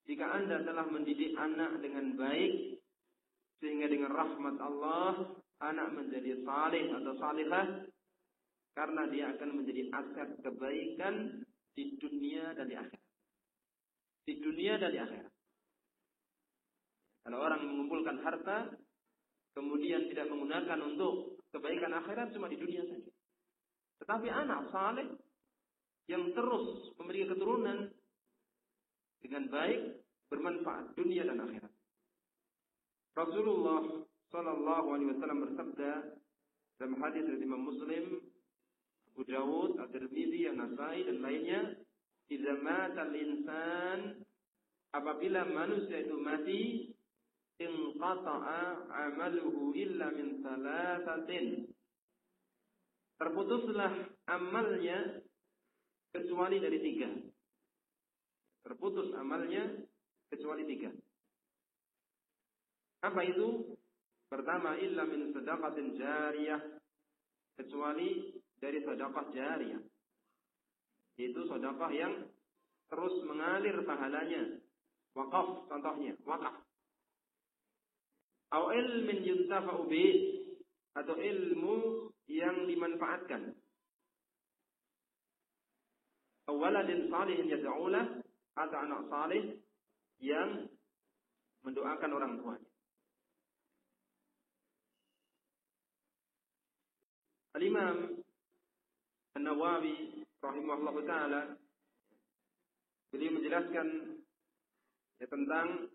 jika Anda telah mendidik anak dengan baik, sehingga dengan rahmat Allah, anak menjadi saleh atau salihah, karena dia akan menjadi aset kebaikan di dunia dan di akhirat. Di dunia dan di akhirat. Kalau orang mengumpulkan harta, kemudian tidak menggunakan untuk kebaikan akhirat, cuma di dunia saja. Tetapi anak saleh yang terus memiliki keturunan dengan baik, bermanfaat dunia dan akhirat. Rasulullah sallallahu alaihi wasallam bersabda dalam hadis dari Imam Muslim, Abu Dawud, At-Tirmidzi, An-Nasa'i dan lainnya, "Idza matal insan," apabila manusia itu mati, "inqata'a 'amaluhu illa min thalathatin." Terputuslah amalnya kecuali dari 3. Terputus amalnya kecuali 3. Apa itu? Pertama, illa min sadaqatin jariyah, kecuali dari sedekah jariyah. Itu sedekah yang terus mengalir pahalanya. Wakaf contohnya, wakaf. Au ilmin yuntafa'u bih, atau ilmu yang dimanfaatkan. Au waladin salihin yad'ulah, atau anak salih yang mendoakan orang tuanya. Al-Imam An-Nawawi rahimahullah ta'ala, beliau menjelaskan tentang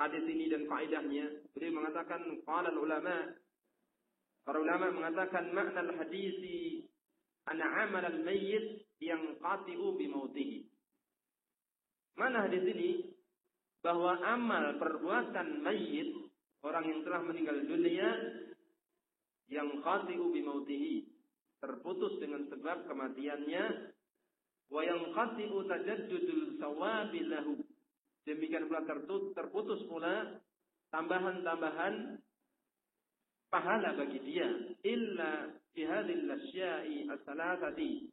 hadis ini dan faedahnya. Beliau mengatakan, qala ulama, para ulama mengatakan makna al-hadisi anna amal al-mayyit yanqati'u bi mautihi. Mana hadis ini? Bahwa amal perbuatan mayyit, orang yang telah meninggal dunia, yang qati'u bi mautihi, terputus dengan sebab kematiannya, wa yang qati'u tajaddudul sawabi lahu, demikian pula terputus pula tambahan-tambahan pahala bagi dia, illa fi hadhil asya'i as-salasati,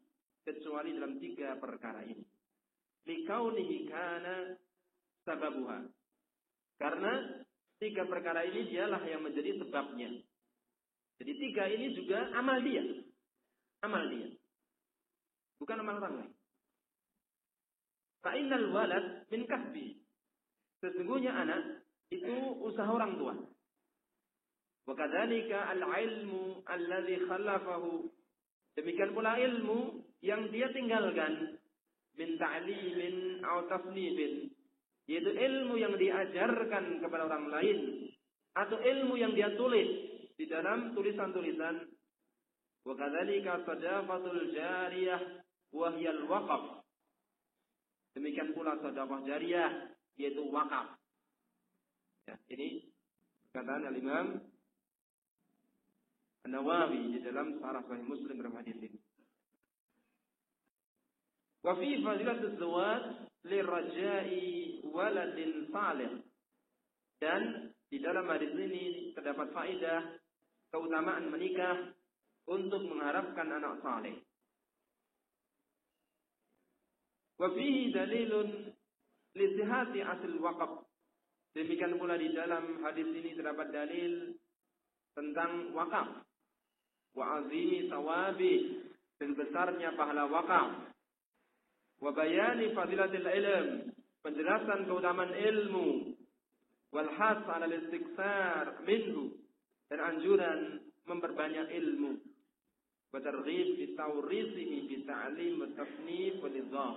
kecuali dalam 3 perkara ini. Likaunihi kana sababuha, karena 3 perkara ini dialah yang menjadi sebabnya. Jadi 3 ini juga amal dia. Amal dia. Bukan amal orang lain. Fa'innal walad min kasbi. Sesungguhnya anak itu usaha orang tua. Wa kadzalika al-ilmu alladhi khalafahu. Demikian pula ilmu yang dia tinggalkan, min ta'limin aw tasnifin, yaitu ilmu yang diajarkan kepada orang lain atau ilmu yang dia tulis di dalam tulisan-tulisan. Wa kadzalika sadaqatul jariyah wa hiya al-waqf. Demikian pula sedekah jariyah, yaitu wakaf. Ya, ini perkataan al-Imam An-Nawawi di dalam Syarah Sahih Muslim dalam hadis ini. Wa fi fadilatul zawaj liraja'i waladin salih. Dan di dalam hadis ini terdapat faedah keutamaan menikah untuk mengharapkan anak saleh. Wa fihi dalilun li sihhati asl waqf. Demikian pula di dalam hadis ini terdapat dalil tentang wakaf. Wa azimi sawabi, dan besarnya pahala wakaf. Wa bayani fadilatil ilm, penjelasan keutamaan ilmu. Wal has 'ala al-istiksar minhu, dan anjuran memperbanyak ilmu. Wa targhib fi tawrisihi bi ta'lim wa tasnif wa nizam.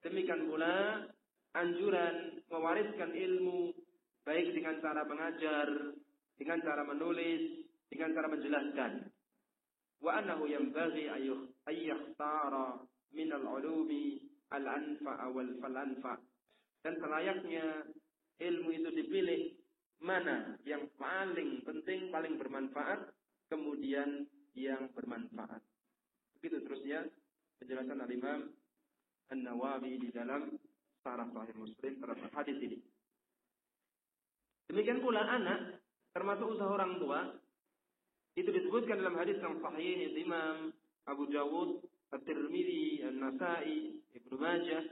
Demikian pula anjuran mewariskan ilmu, baik dengan cara mengajar, dengan cara menulis, dengan cara menjelaskan. Wa annahu yanbaghi ayyakhtara min al-ulumi al-anfa' wal fal-anfa'. Dan selayaknya ilmu itu dipilih mana yang paling penting, paling bermanfaat, kemudian yang bermanfaat. Begitu terusnya penjelasan al-Imam An-Nawawi di dalam Syarah Sahih Muslim terhadap hadis ini. Demikian pula anak termasuk usaha orang tua. Itu disebutkan dalam hadis yang sahih Imam Abu Dawud, At-Tirmidzi, An-Nasa'i, Ibnu Majah.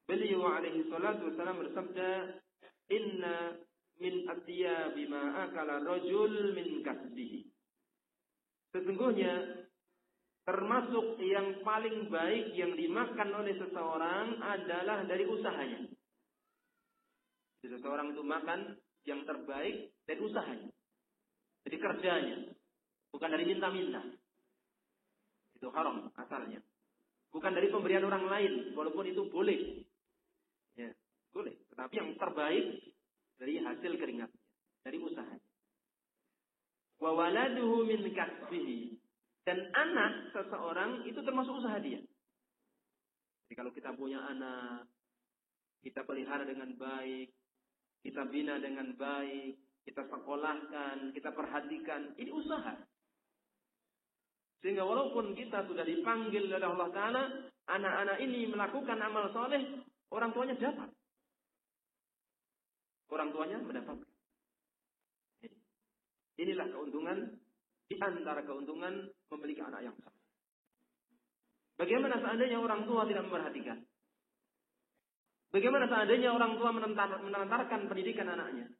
Beliau alaihi salatu wasallam bersabda, "Inna min atyabi ma akala rajul min kasbihi." Sesungguhnya termasuk yang paling baik yang dimakan oleh seseorang adalah dari usahanya. Jadi seseorang itu makan yang terbaik dari usahanya. Dari kerjanya. Bukan dari minta-minta. Itu haram asalnya. Bukan dari pemberian orang lain. Walaupun itu boleh. Ya, boleh. Tetapi yang terbaik dari hasil keringatnya, dari usahanya. Wa waladuhu min kasbihi. Dan anak seseorang itu termasuk usaha dia. Jadi kalau kita punya anak, kita pelihara dengan baik, kita bina dengan baik, kita sekolahkan, kita perhatikan, ini usaha. Sehingga walaupun kita sudah dipanggil oleh Allah Ta'ala, anak-anak ini melakukan amal soleh, orang tuanya dapat. Orang tuanya mendapatkan. Inilah keuntungan, di antara keuntungan memiliki anak yang soleh. Bagaimana seandainya orang tua tidak memperhatikan? Bagaimana seandainya orang tua menelantarkan pendidikan anaknya?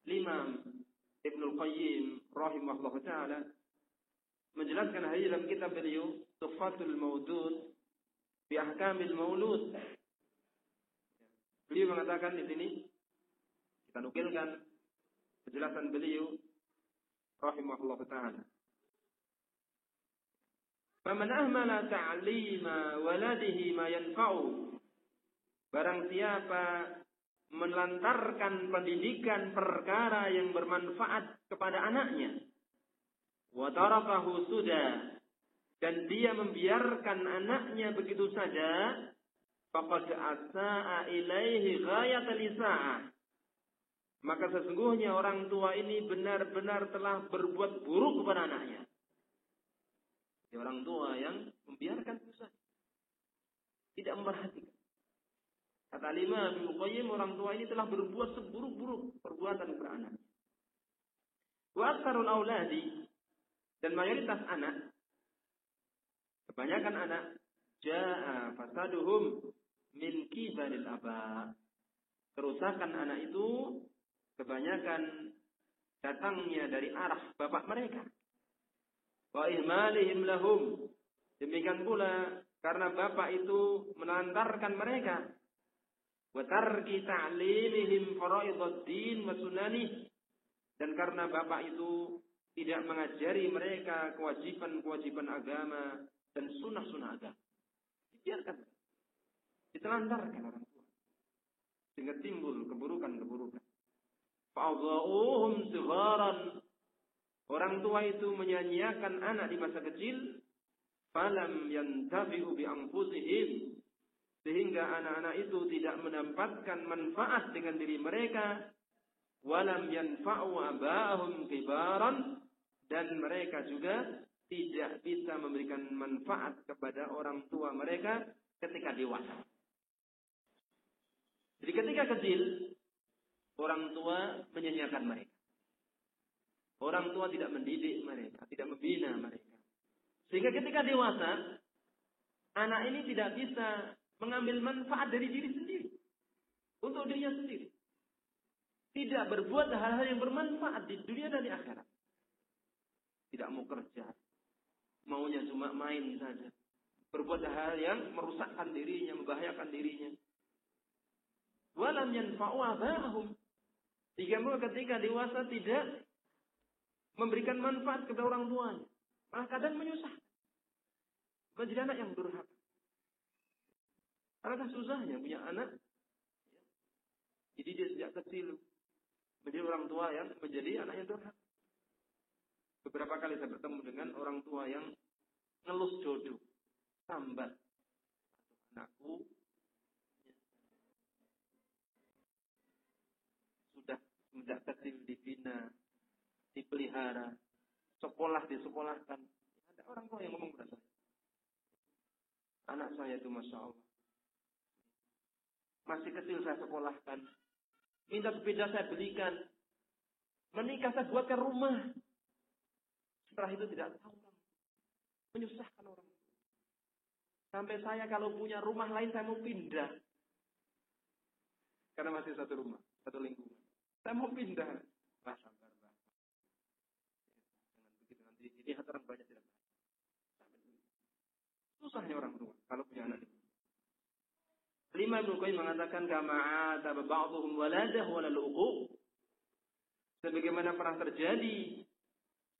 Imam Ibnul Qayyim rahimahullah ta'ala menjelaskan hal ini dalam kitab beliau Tuhfatul Maudud bi Ahkamil Maulud. Beliau mengatakan di sini, kita nukilkan penjelasan beliau rahimahullah ta'ala. Faman ahmala ta'lima waladihi ma yanfa'u. Barang siapa melantarkan pendidikan perkara yang bermanfaat kepada anaknya. Wa tarakahu suda. Dan dia membiarkan anaknya begitu saja. Faqad asa'a ilaihi ghayatal isa'ah. Maka sesungguhnya orang tua ini benar-benar telah berbuat buruk kepada anaknya. Orang tua yang membiarkan dosa, tidak memperhatikan. Kata Imam Ibnu Qayyim, orang tua ini telah berbuat seburuk-buruk perbuatan kepada anaknya. Wa aktsarul auladi, dan mayoritas anak, kebanyakan anak, jaa fasaduhum min kibaril aba. Kerusakan anak itu kebanyakan datangnya dari arah bapak mereka. Wa ihmalihim lahum. Demikian pula karena bapak itu melantarkan mereka. Wa tarki ta'limihim faraiduddin wa sunanih. Dan karena bapak itu tidak mengajari mereka kewajiban-kewajiban agama dan sunnah-sunnah agama. Dibiarkan. Ditelantarkan orang tua. Sehingga timbul keburukan-keburukan. Fa'adha'uhum sigharan. Orang tua itu menyanyiakan anak di masa kecil, falam yantafi'u bi anfusihim, sehingga anak-anak itu tidak mendapatkan manfaat dengan diri mereka, walam yanfa'u aba'ahum kibaran, dan mereka juga tidak bisa memberikan manfaat kepada orang tua mereka ketika dewasa. Jadi ketika kecil, orang tua menyanyiakan mereka. Orang tua tidak mendidik mereka, tidak membina mereka. Sehingga ketika dewasa, anak ini tidak bisa mengambil manfaat dari diri sendiri. Untuk dirinya sendiri. Tidak berbuat hal-hal yang bermanfaat di dunia dan di akhirat. Tidak mau kerja. Maunya cuma main saja. Berbuat hal yang merusakkan dirinya, membahayakan dirinya. Walam yanfa'u aba'ahum. Sehingga ketika dewasa tidak memberikan manfaat kepada orang tuanya. Malah kadang menyusahkan. Menjadi anak yang durhaka. Karena susahnya punya anak. Jadi dia sejak kecil menjadi orang tua yang menjadi anak yang durhaka. Beberapa kali saya bertemu dengan orang tua yang ngelus jodoh. Sambat. Anakku sudah sejak kecil dibina, dipelihara, disekolahkan. Ada orang tua yang ngomong kepada saya. Anak saya itu Masya Allah. Masih kecil saya sekolahkan. Minta sepeda saya belikan. Menikah saya buatkan rumah. Setelah itu tidak tahu. Menyusahkan orang. Sampai saya kalau punya rumah lain saya mau pindah. Karena masih satu rumah, satu lingkungan. Saya mau pindah. Sabar. Nanti ini orang banyak tidak tahu. Susahnya orang tua kalau punya anak. Imam Ibnu Qayyim mengatakan kama ataba ba'dhum waladah wa lal uquq. Sebagaimana pernah terjadi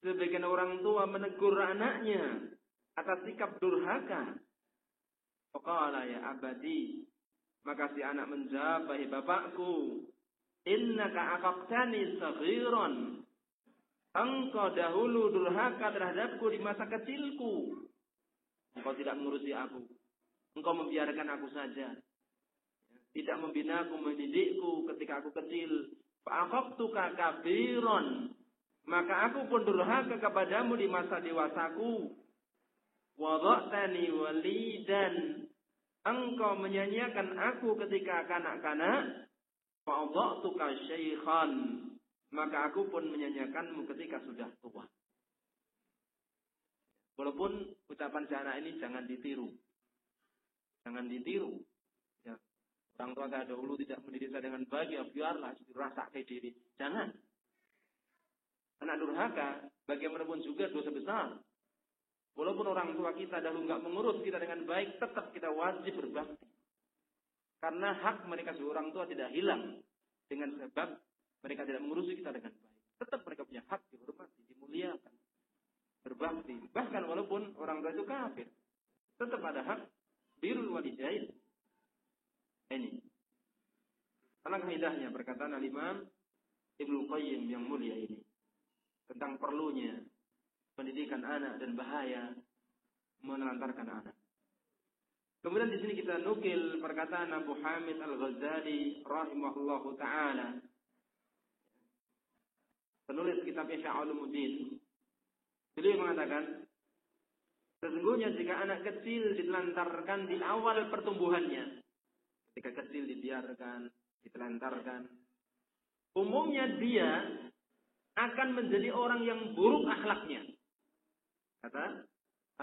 sebagian orang tua menegur anaknya atas sikap durhaka. Faqala ya abadi, Maka si anak menjawab, "Wahai bapakku, innaka aqaqtani saghiran." Engkau dahulu durhaka terhadapku di masa kecilku. Engkau tidak mengurusi aku. Engkau membiarkan aku saja. Tidak membina aku, mendidikku ketika aku kecil. Fa'aqaqtuka kabiran. Maka aku pun durhaka kepadamu di masa dewasaku. Wada'tani walidan. Engkau menyanyiakan aku ketika kanak-kanak. Fa'adha'tuka syaikhan. Maka aku pun menyanyiakanmu ketika sudah tua. Walaupun ucapan si anak ini jangan ditiru. Jangan ditiru. Ya. Orang tua saya dahulu tidak mendidik saya dengan baik, ya biarlah dirasa kayak diri. Jangan. Anak durhaka, bagaimanapun juga dosa besar. Walaupun orang tua kita dahulu nggak mengurus kita dengan baik, tetap kita wajib berbakti. Karena hak mereka sebagai orang tua tidak hilang dengan sebab mereka tidak mengurusi kita dengan baik. Tetap mereka punya hak dihormati, dimuliakan, berbakti. Bahkan walaupun orang tua itu kafir, tetap ada hak birrul walidain. Ini. Alangkah indahnya perkataan Al-Imam Ibnu Qayyim yang mulia ini tentang perlunya pendidikan anak dan bahaya menelantarkan anak. Kemudian di sini kita nukil perkataan Abu Hamid Al-Ghazali rahimahullahu taala, penulis kitab Ihya Ulumuddin. Beliau mengatakan, sesungguhnya jika anak kecil ditelantarkan di awal pertumbuhannya, ketika kecil dibiarkan, ditelantarkan, umumnya dia akan menjadi orang yang buruk akhlaknya. Kata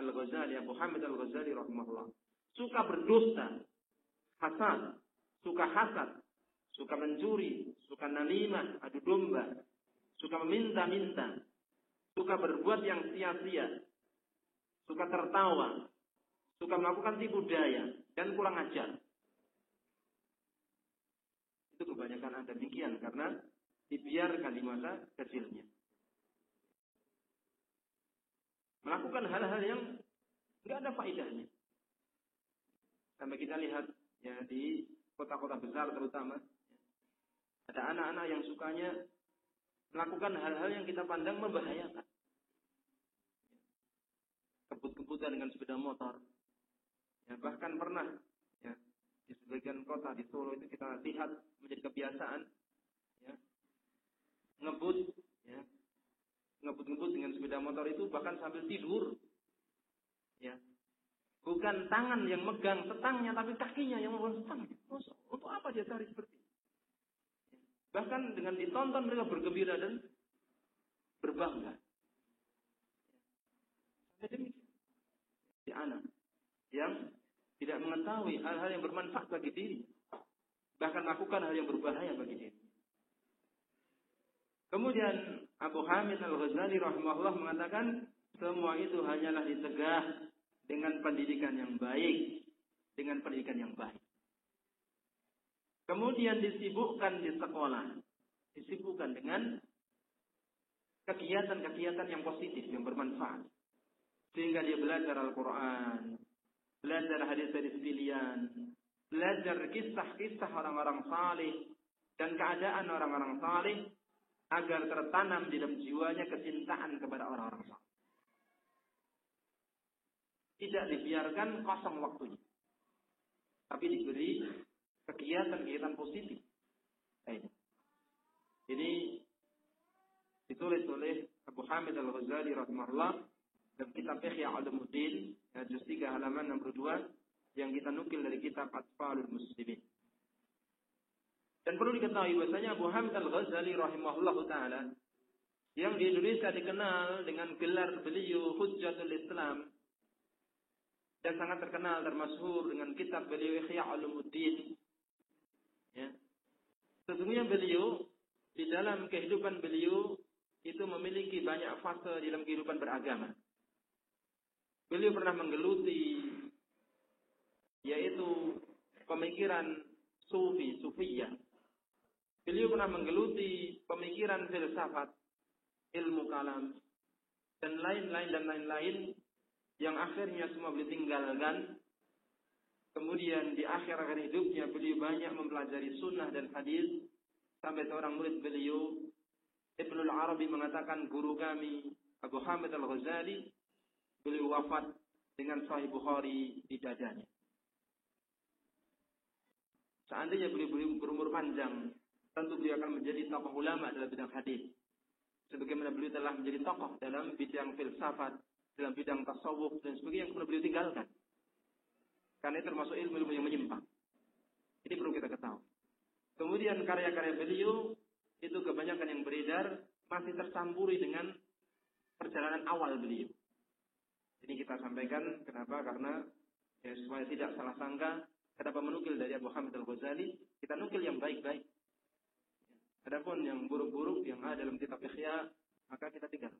Al-Ghazali, Abu Hamid Al-Ghazali rahimahullah, suka berdusta, hasad, suka mencuri, suka nalimah, adu domba, suka meminta-minta, suka berbuat yang sia-sia, suka tertawa, suka melakukan tipu daya, dan kurang ajar. Itu kebanyakan ada demikian karena dibiarkan di masa kecilnya. Melakukan hal-hal yang nggak ada faedahnya. Sampai kita lihat ya di kota-kota besar terutama, ada anak-anak yang sukanya melakukan hal-hal yang kita pandang membahayakan. Kebut-kebutan dengan sepeda motor. Ya, bahkan pernah ya, di sebagian kota di Solo itu kita lihat menjadi kebiasaan ya, ngebut dengan sepeda motor itu bahkan sambil tidur. Ya. Bukan tangan yang megang setangnya, tapi kakinya yang memegang setangnya. Untuk apa dia cari seperti itu? Bahkan dengan ditonton mereka bergembira dan berbangga. Sampai demikian. Si anak yang tidak mengetahui hal-hal yang bermanfaat bagi diri, bahkan melakukan hal yang berbahaya bagi diri. Kemudian Abu Hamid Al-Ghazali rahimahullah mengatakan, semua itu hanyalah dicegah dengan pendidikan yang baik, dengan pendidikan yang baik. Kemudian disibukkan di sekolah, disibukkan dengan kegiatan-kegiatan yang positif, yang bermanfaat. Sehingga dia belajar Al-Quran, belajar hadis-hadis pilihan, belajar kisah-kisah orang-orang saleh dan keadaan orang-orang saleh, agar tertanam di dalam jiwanya kecintaan kepada orang-orang saleh. Tidak dibiarkan kosong waktunya, tapi diberi kegiatan-kegiatan positif. Ini ditulis oleh Abu Hamid Al-Ghazali rahimahullah dalam kitab Ihya Ulumuddin, juz 3 halaman 62, yang kita nukil dari kitab Atfalul Muslimin. Dan perlu diketahui bahasanya Abu Hamid Al-Ghazali rahimahullah ta'ala, yang di Indonesia dikenal dengan gelar beliau Hujjatul Islam, dan sangat terkenal dan masyhur dengan kitab beliau Ihya Ulumuddin. Ya. Sesungguhnya beliau di dalam kehidupan beliau itu memiliki banyak fase di dalam kehidupan beragama. Beliau pernah menggeluti yaitu pemikiran sufiyah. Beliau pernah menggeluti pemikiran filsafat, ilmu kalam, dan lain-lain yang akhirnya semua beliau tinggalkan Kemudian di akhir-akhir hidupnya beliau banyak mempelajari sunnah dan hadis. Sampai seorang murid beliau, Ibnul Arabi, mengatakan guru kami Abu Hamid Al-Ghazali, beliau wafat dengan Sahih Bukhari di dadanya. Seandainya beliau berumur panjang, tentu beliau akan menjadi tokoh ulama dalam bidang hadis. Sebagaimana beliau telah menjadi tokoh dalam bidang filsafat, dalam bidang tasawuf dan sebagainya yang pernah beliau tinggalkan. Karena itu termasuk ilmu yang menyimpang. Ini perlu kita ketahui. Kemudian karya-karya beliau itu kebanyakan yang beredar masih tercampuri dengan perjalanan awal beliau. Ini kita sampaikan kenapa? Karena supaya tidak salah sangka, kenapa menukil dari Abu Hamid Al-Ghazali, kita nukil yang baik-baik. Adapun yang buruk-buruk yang ada dalam kitab Ihya, maka kita tinggal.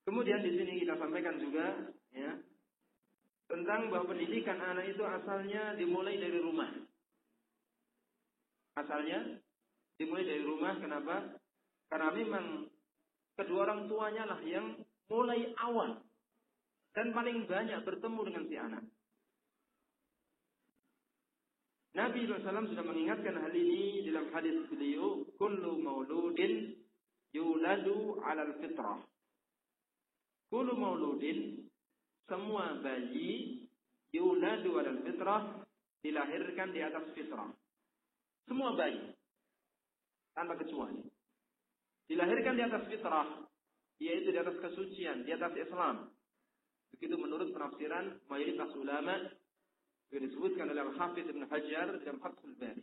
Kemudian di sini kita sampaikan juga ya, tentang bahwa pendidikan anak itu asalnya dimulai dari rumah. Asalnya dimulai dari rumah, kenapa? Karena memang kedua orang tuanya lah yang mulai awal dan paling banyak bertemu dengan si anak. Nabi SAW sudah mengingatkan hal ini dalam hadis beliau, kullu mauludin yuladu 'alal fitrah. Kullu mauludin, semua bayi, yuladu 'alal fitrah, dilahirkan di atas fitrah. Semua bayi tanpa kecuali dilahirkan di atas fitrah, yaitu di atas kesucian, di atas Islam. Begitu menurut penafsiran mayoritas ulama yang disebutkan oleh Al-Hafidz Ibn Hajar dalam Fathul Bari.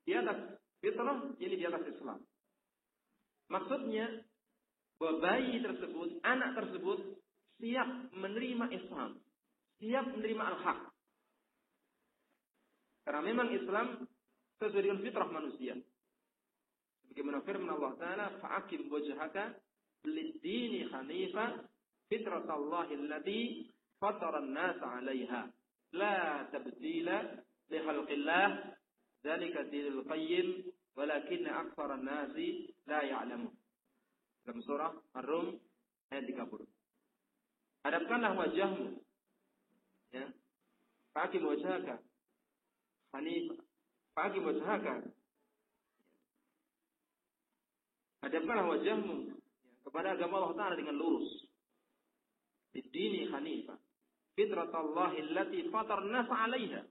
Di atas fitrah, ini di atas Islam. Maksudnya bahwa bayi tersebut, anak tersebut siap menerima Islam, siap menerima al-haq. Karena memang Islam sesuai dengan fitrah manusia. Bagaimana firman Allah Ta'ala, fa'akim wajhaka lid-dini hanifa fitratallahi allati fataran nasa 'alaiha la tabdila li khalqillah dzalika dinul qayyim walakinna aktsaran nasi la ya'lamun. Dalam surah Ar-Rum ayat 30. Hadapkanlah wajahmu, ya. Fa'akim wajhaka hanifa, fa'akim wajhaka, hadapkanlah wajahmu kepada agama Allah Ta'ala dengan lurus. Bid-dini hanifa. Fitratallahi allati fatarna 'alaiha.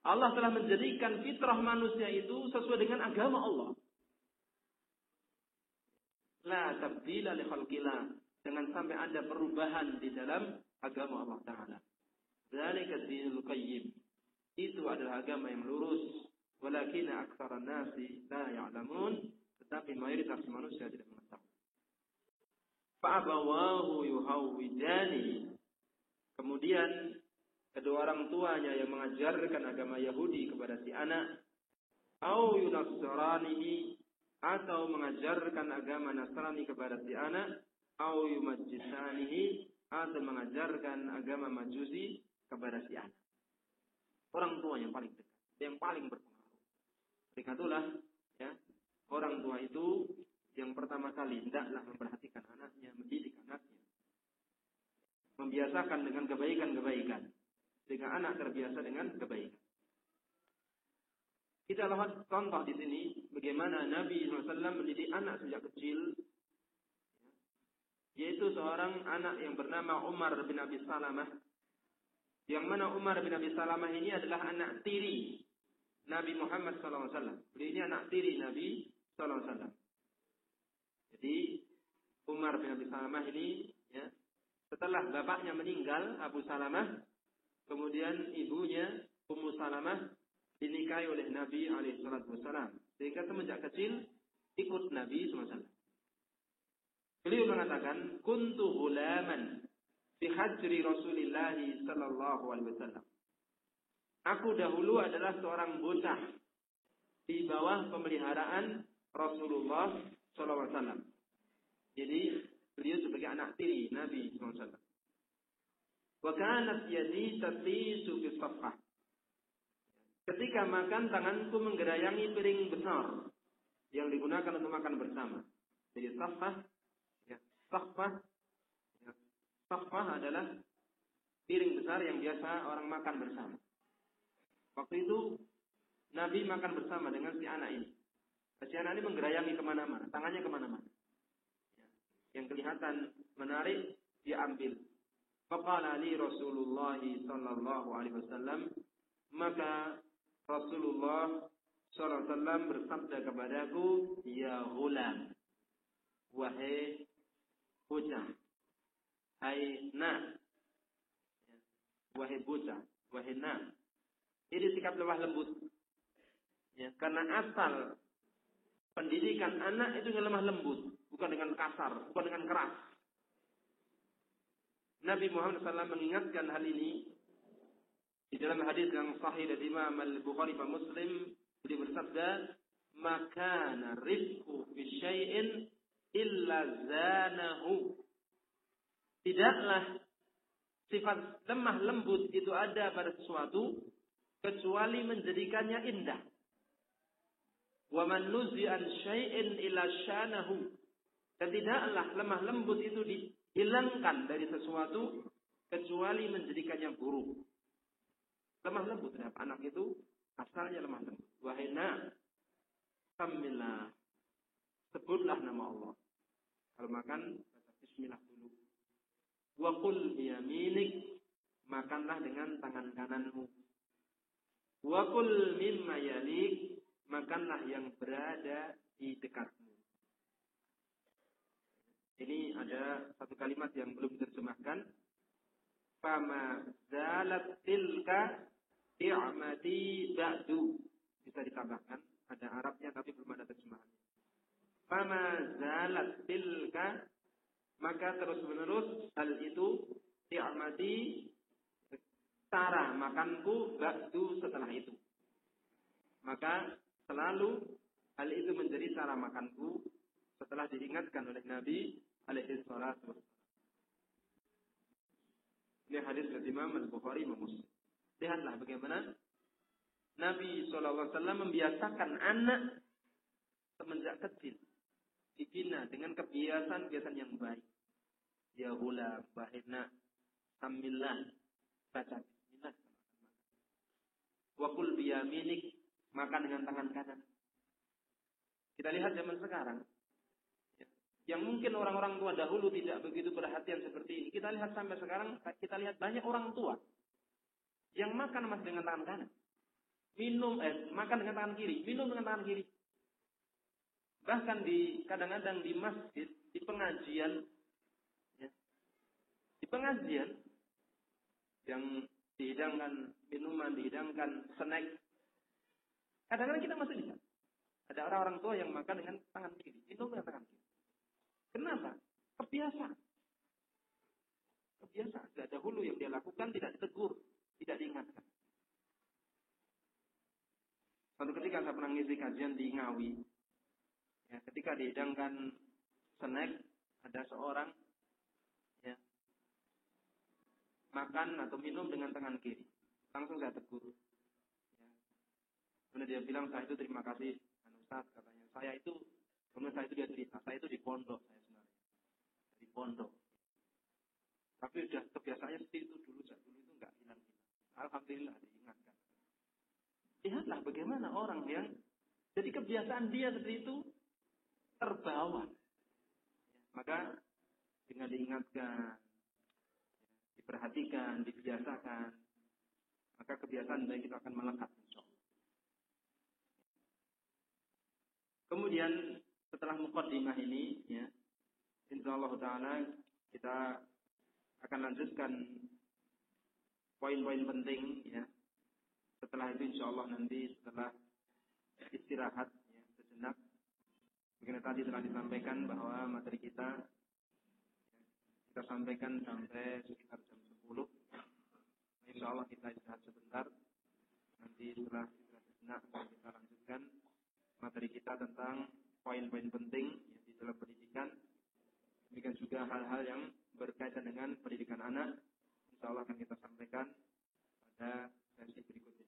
Allah telah menjadikan fitrah manusia itu sesuai dengan agama Allah. La tabdila li khalqillah. Jangan sampai ada perubahan di dalam agama Allah Ta'ala. Dzalika dinul qayyim. Itu adalah agama yang lurus. Walakinna aktsaran nasi la ya'lamun. Tetapi mayoritas manusia tidak mengetahui. Fa'abawahu yuhawwidani. Kemudian kedua orang tuanya yang mengajarkan agama Yahudi kepada si anak, au yunasranihi, atau mengajarkan agama Nasrani kepada si anak, au yumajjisanihi, atau mengajarkan agama Majusi kepada si anak. Orang tua yang paling dekat, yang paling berpengaruh. Itulah ya, orang tua itu yang pertama kali hendaklah memperhatikan anaknya, mendidik anaknya, membiasakan dengan kebaikan-kebaikan, sehingga anak terbiasa dengan kebaikan. Kita lihat contoh di sini bagaimana Nabi SAW mendidik anak sejak kecil, yaitu seorang anak yang bernama Umar bin Abi Salamah, yang mana Umar bin Abi Salamah ini adalah anak tiri Nabi Muhammad SAW. Beliau ini anak tiri Nabi SAW. Jadi Umar bin Abi Salamah ini, ya, setelah bapaknya meninggal, Abu Salamah, kemudian ibunya Ummu Salamah dinikahi oleh Nabi SAW. Sehingga semenjak kecil ikut Nabi SAW. Beliau mengatakan, kuntu hulaman fi hajri Rasulillah sallallahu alaihi wasallam. Aku dahulu adalah seorang bocah di bawah pemeliharaan Rasulullah sallallahu alaihi wasallam. Jadi beliau sebagai anak tiri Nabi sallallahu alaihi wasallam. Wa kanat yadi tatisu bis safhah. Ketika makan, tanganku menggerayangi piring besar yang digunakan untuk makan bersama. Jadi safhah, ya, safhah adalah piring besar yang biasa orang makan bersama. Waktu itu Nabi makan bersama dengan si anak ini. Si anak ini menggerayangi kemana-mana, tangannya kemana-mana. Yang kelihatan menarik, dia ambil. Faqala li Rasulullah sallallahu alaihi wasallam, maka Rasulullah sallallahu alaihi wasallam bersabda kepadaku, ya ghulam, wahai bocah, hai nak, wahai bocah, wahai nak. Ini sikap lemah lembut. Ya, karena asal pendidikan anak itu lemah lembut, bukan dengan kasar, bukan dengan keras. Nabi Muhammad SAW mengingatkan hal ini di dalam hadis yang sahih dari Imam Al-Bukhari dan Muslim. Beliau bersabda, "Makana rifqu fi syai'in illa zanahu." Tidaklah sifat lemah lembut itu ada pada sesuatu kecuali menjadikannya indah. Wa man nuzi'an syai'in ila syanahu. Dan tidaklah lemah lembut itu dihilangkan dari sesuatu kecuali menjadikannya buruk. Lemah lembut terhadap anak itu asalnya lemah lembut. Wahai nak, samillah, sebutlah nama Allah. Kalau makan baca bismillah dulu. Wa qul biyaminik, makanlah dengan tangan kananmu. Wa qul mimma yalik, makanlah yang berada di dekatmu. Ini ada satu kalimat yang belum diterjemahkan. Fama zalat tilka i'mati ba'du. Bisa ditambahkan. Ada Arabnya tapi belum ada terjemahannya. Fama zalat tilka, maka terus menerus hal itu i'mati, cara makanku ba'du, setelah itu. Maka selalu hal itu menjadi cara makanku setelah diingatkan oleh Nabi alaihi salatu wassalam. Ini hadis dari Imam Al-Bukhari dan Muslim. Lihatlah bagaimana Nabi SAW membiasakan anak semenjak kecil dibina dengan kebiasaan-kebiasaan yang baik. Ya ghulam, bahina, samillah, baca bismillah. Wa qul biyaminik, makan dengan tangan kanan. Kita lihat zaman sekarang, yang mungkin orang-orang tua dahulu tidak begitu perhatian seperti ini. Kita lihat sampai sekarang, kita lihat banyak orang tua yang makan masih dengan tangan kanan. Makan dengan tangan kiri, minum dengan tangan kiri. Bahkan kadang-kadang di masjid, di pengajian, ya, di pengajian yang dihidangkan minuman, dihidangkan snack, kadang-kadang kita masih lihat ada orang-orang tua yang makan dengan tangan kiri, minum dengan tangan kiri. Kenapa? Kebiasaan. Kebiasaan. Tidak dahulu yang dia lakukan tidak ditegur, tidak diingatkan. Suatu ketika saya pernah ngisi kajian di Ngawi. Ya, ketika dihidangkan snack, ada seorang ya, makan atau minum dengan tangan kiri. Langsung saya tegur. Ya. Kemudian dia bilang, saya itu terima kasih, Ustaz, katanya. Kemudian saya itu dia cerita, saya itu di pondok saya sebenarnya. Di pondok. Tapi sudah kebiasaannya seperti itu dulu itu enggak hilang-hilang. Alhamdulillah diingatkan. Lihatlah bagaimana orang yang jadi kebiasaan dia seperti itu terbawa. Maka dengan diingatkan, diperhatikan, dibiasakan, maka kebiasaan baik itu akan melekat. Kemudian setelah muqaddimah ini, ya, insyaallah taala kita akan lanjutkan poin-poin penting, ya. Setelah itu insyaallah nanti setelah istirahat, ya, sejenak, begini tadi telah disampaikan bahwa materi kita sampaikan sampai sekitar jam 10. Insyaallah kita istirahat sebentar. Nanti setelah istirahat sejenak kita lanjutkan materi kita tentang poin-poin penting ya, di dalam pendidikan. Demikian juga hal-hal yang berkaitan dengan pendidikan anak. Insyaallah akan kita sampaikan pada sesi berikutnya.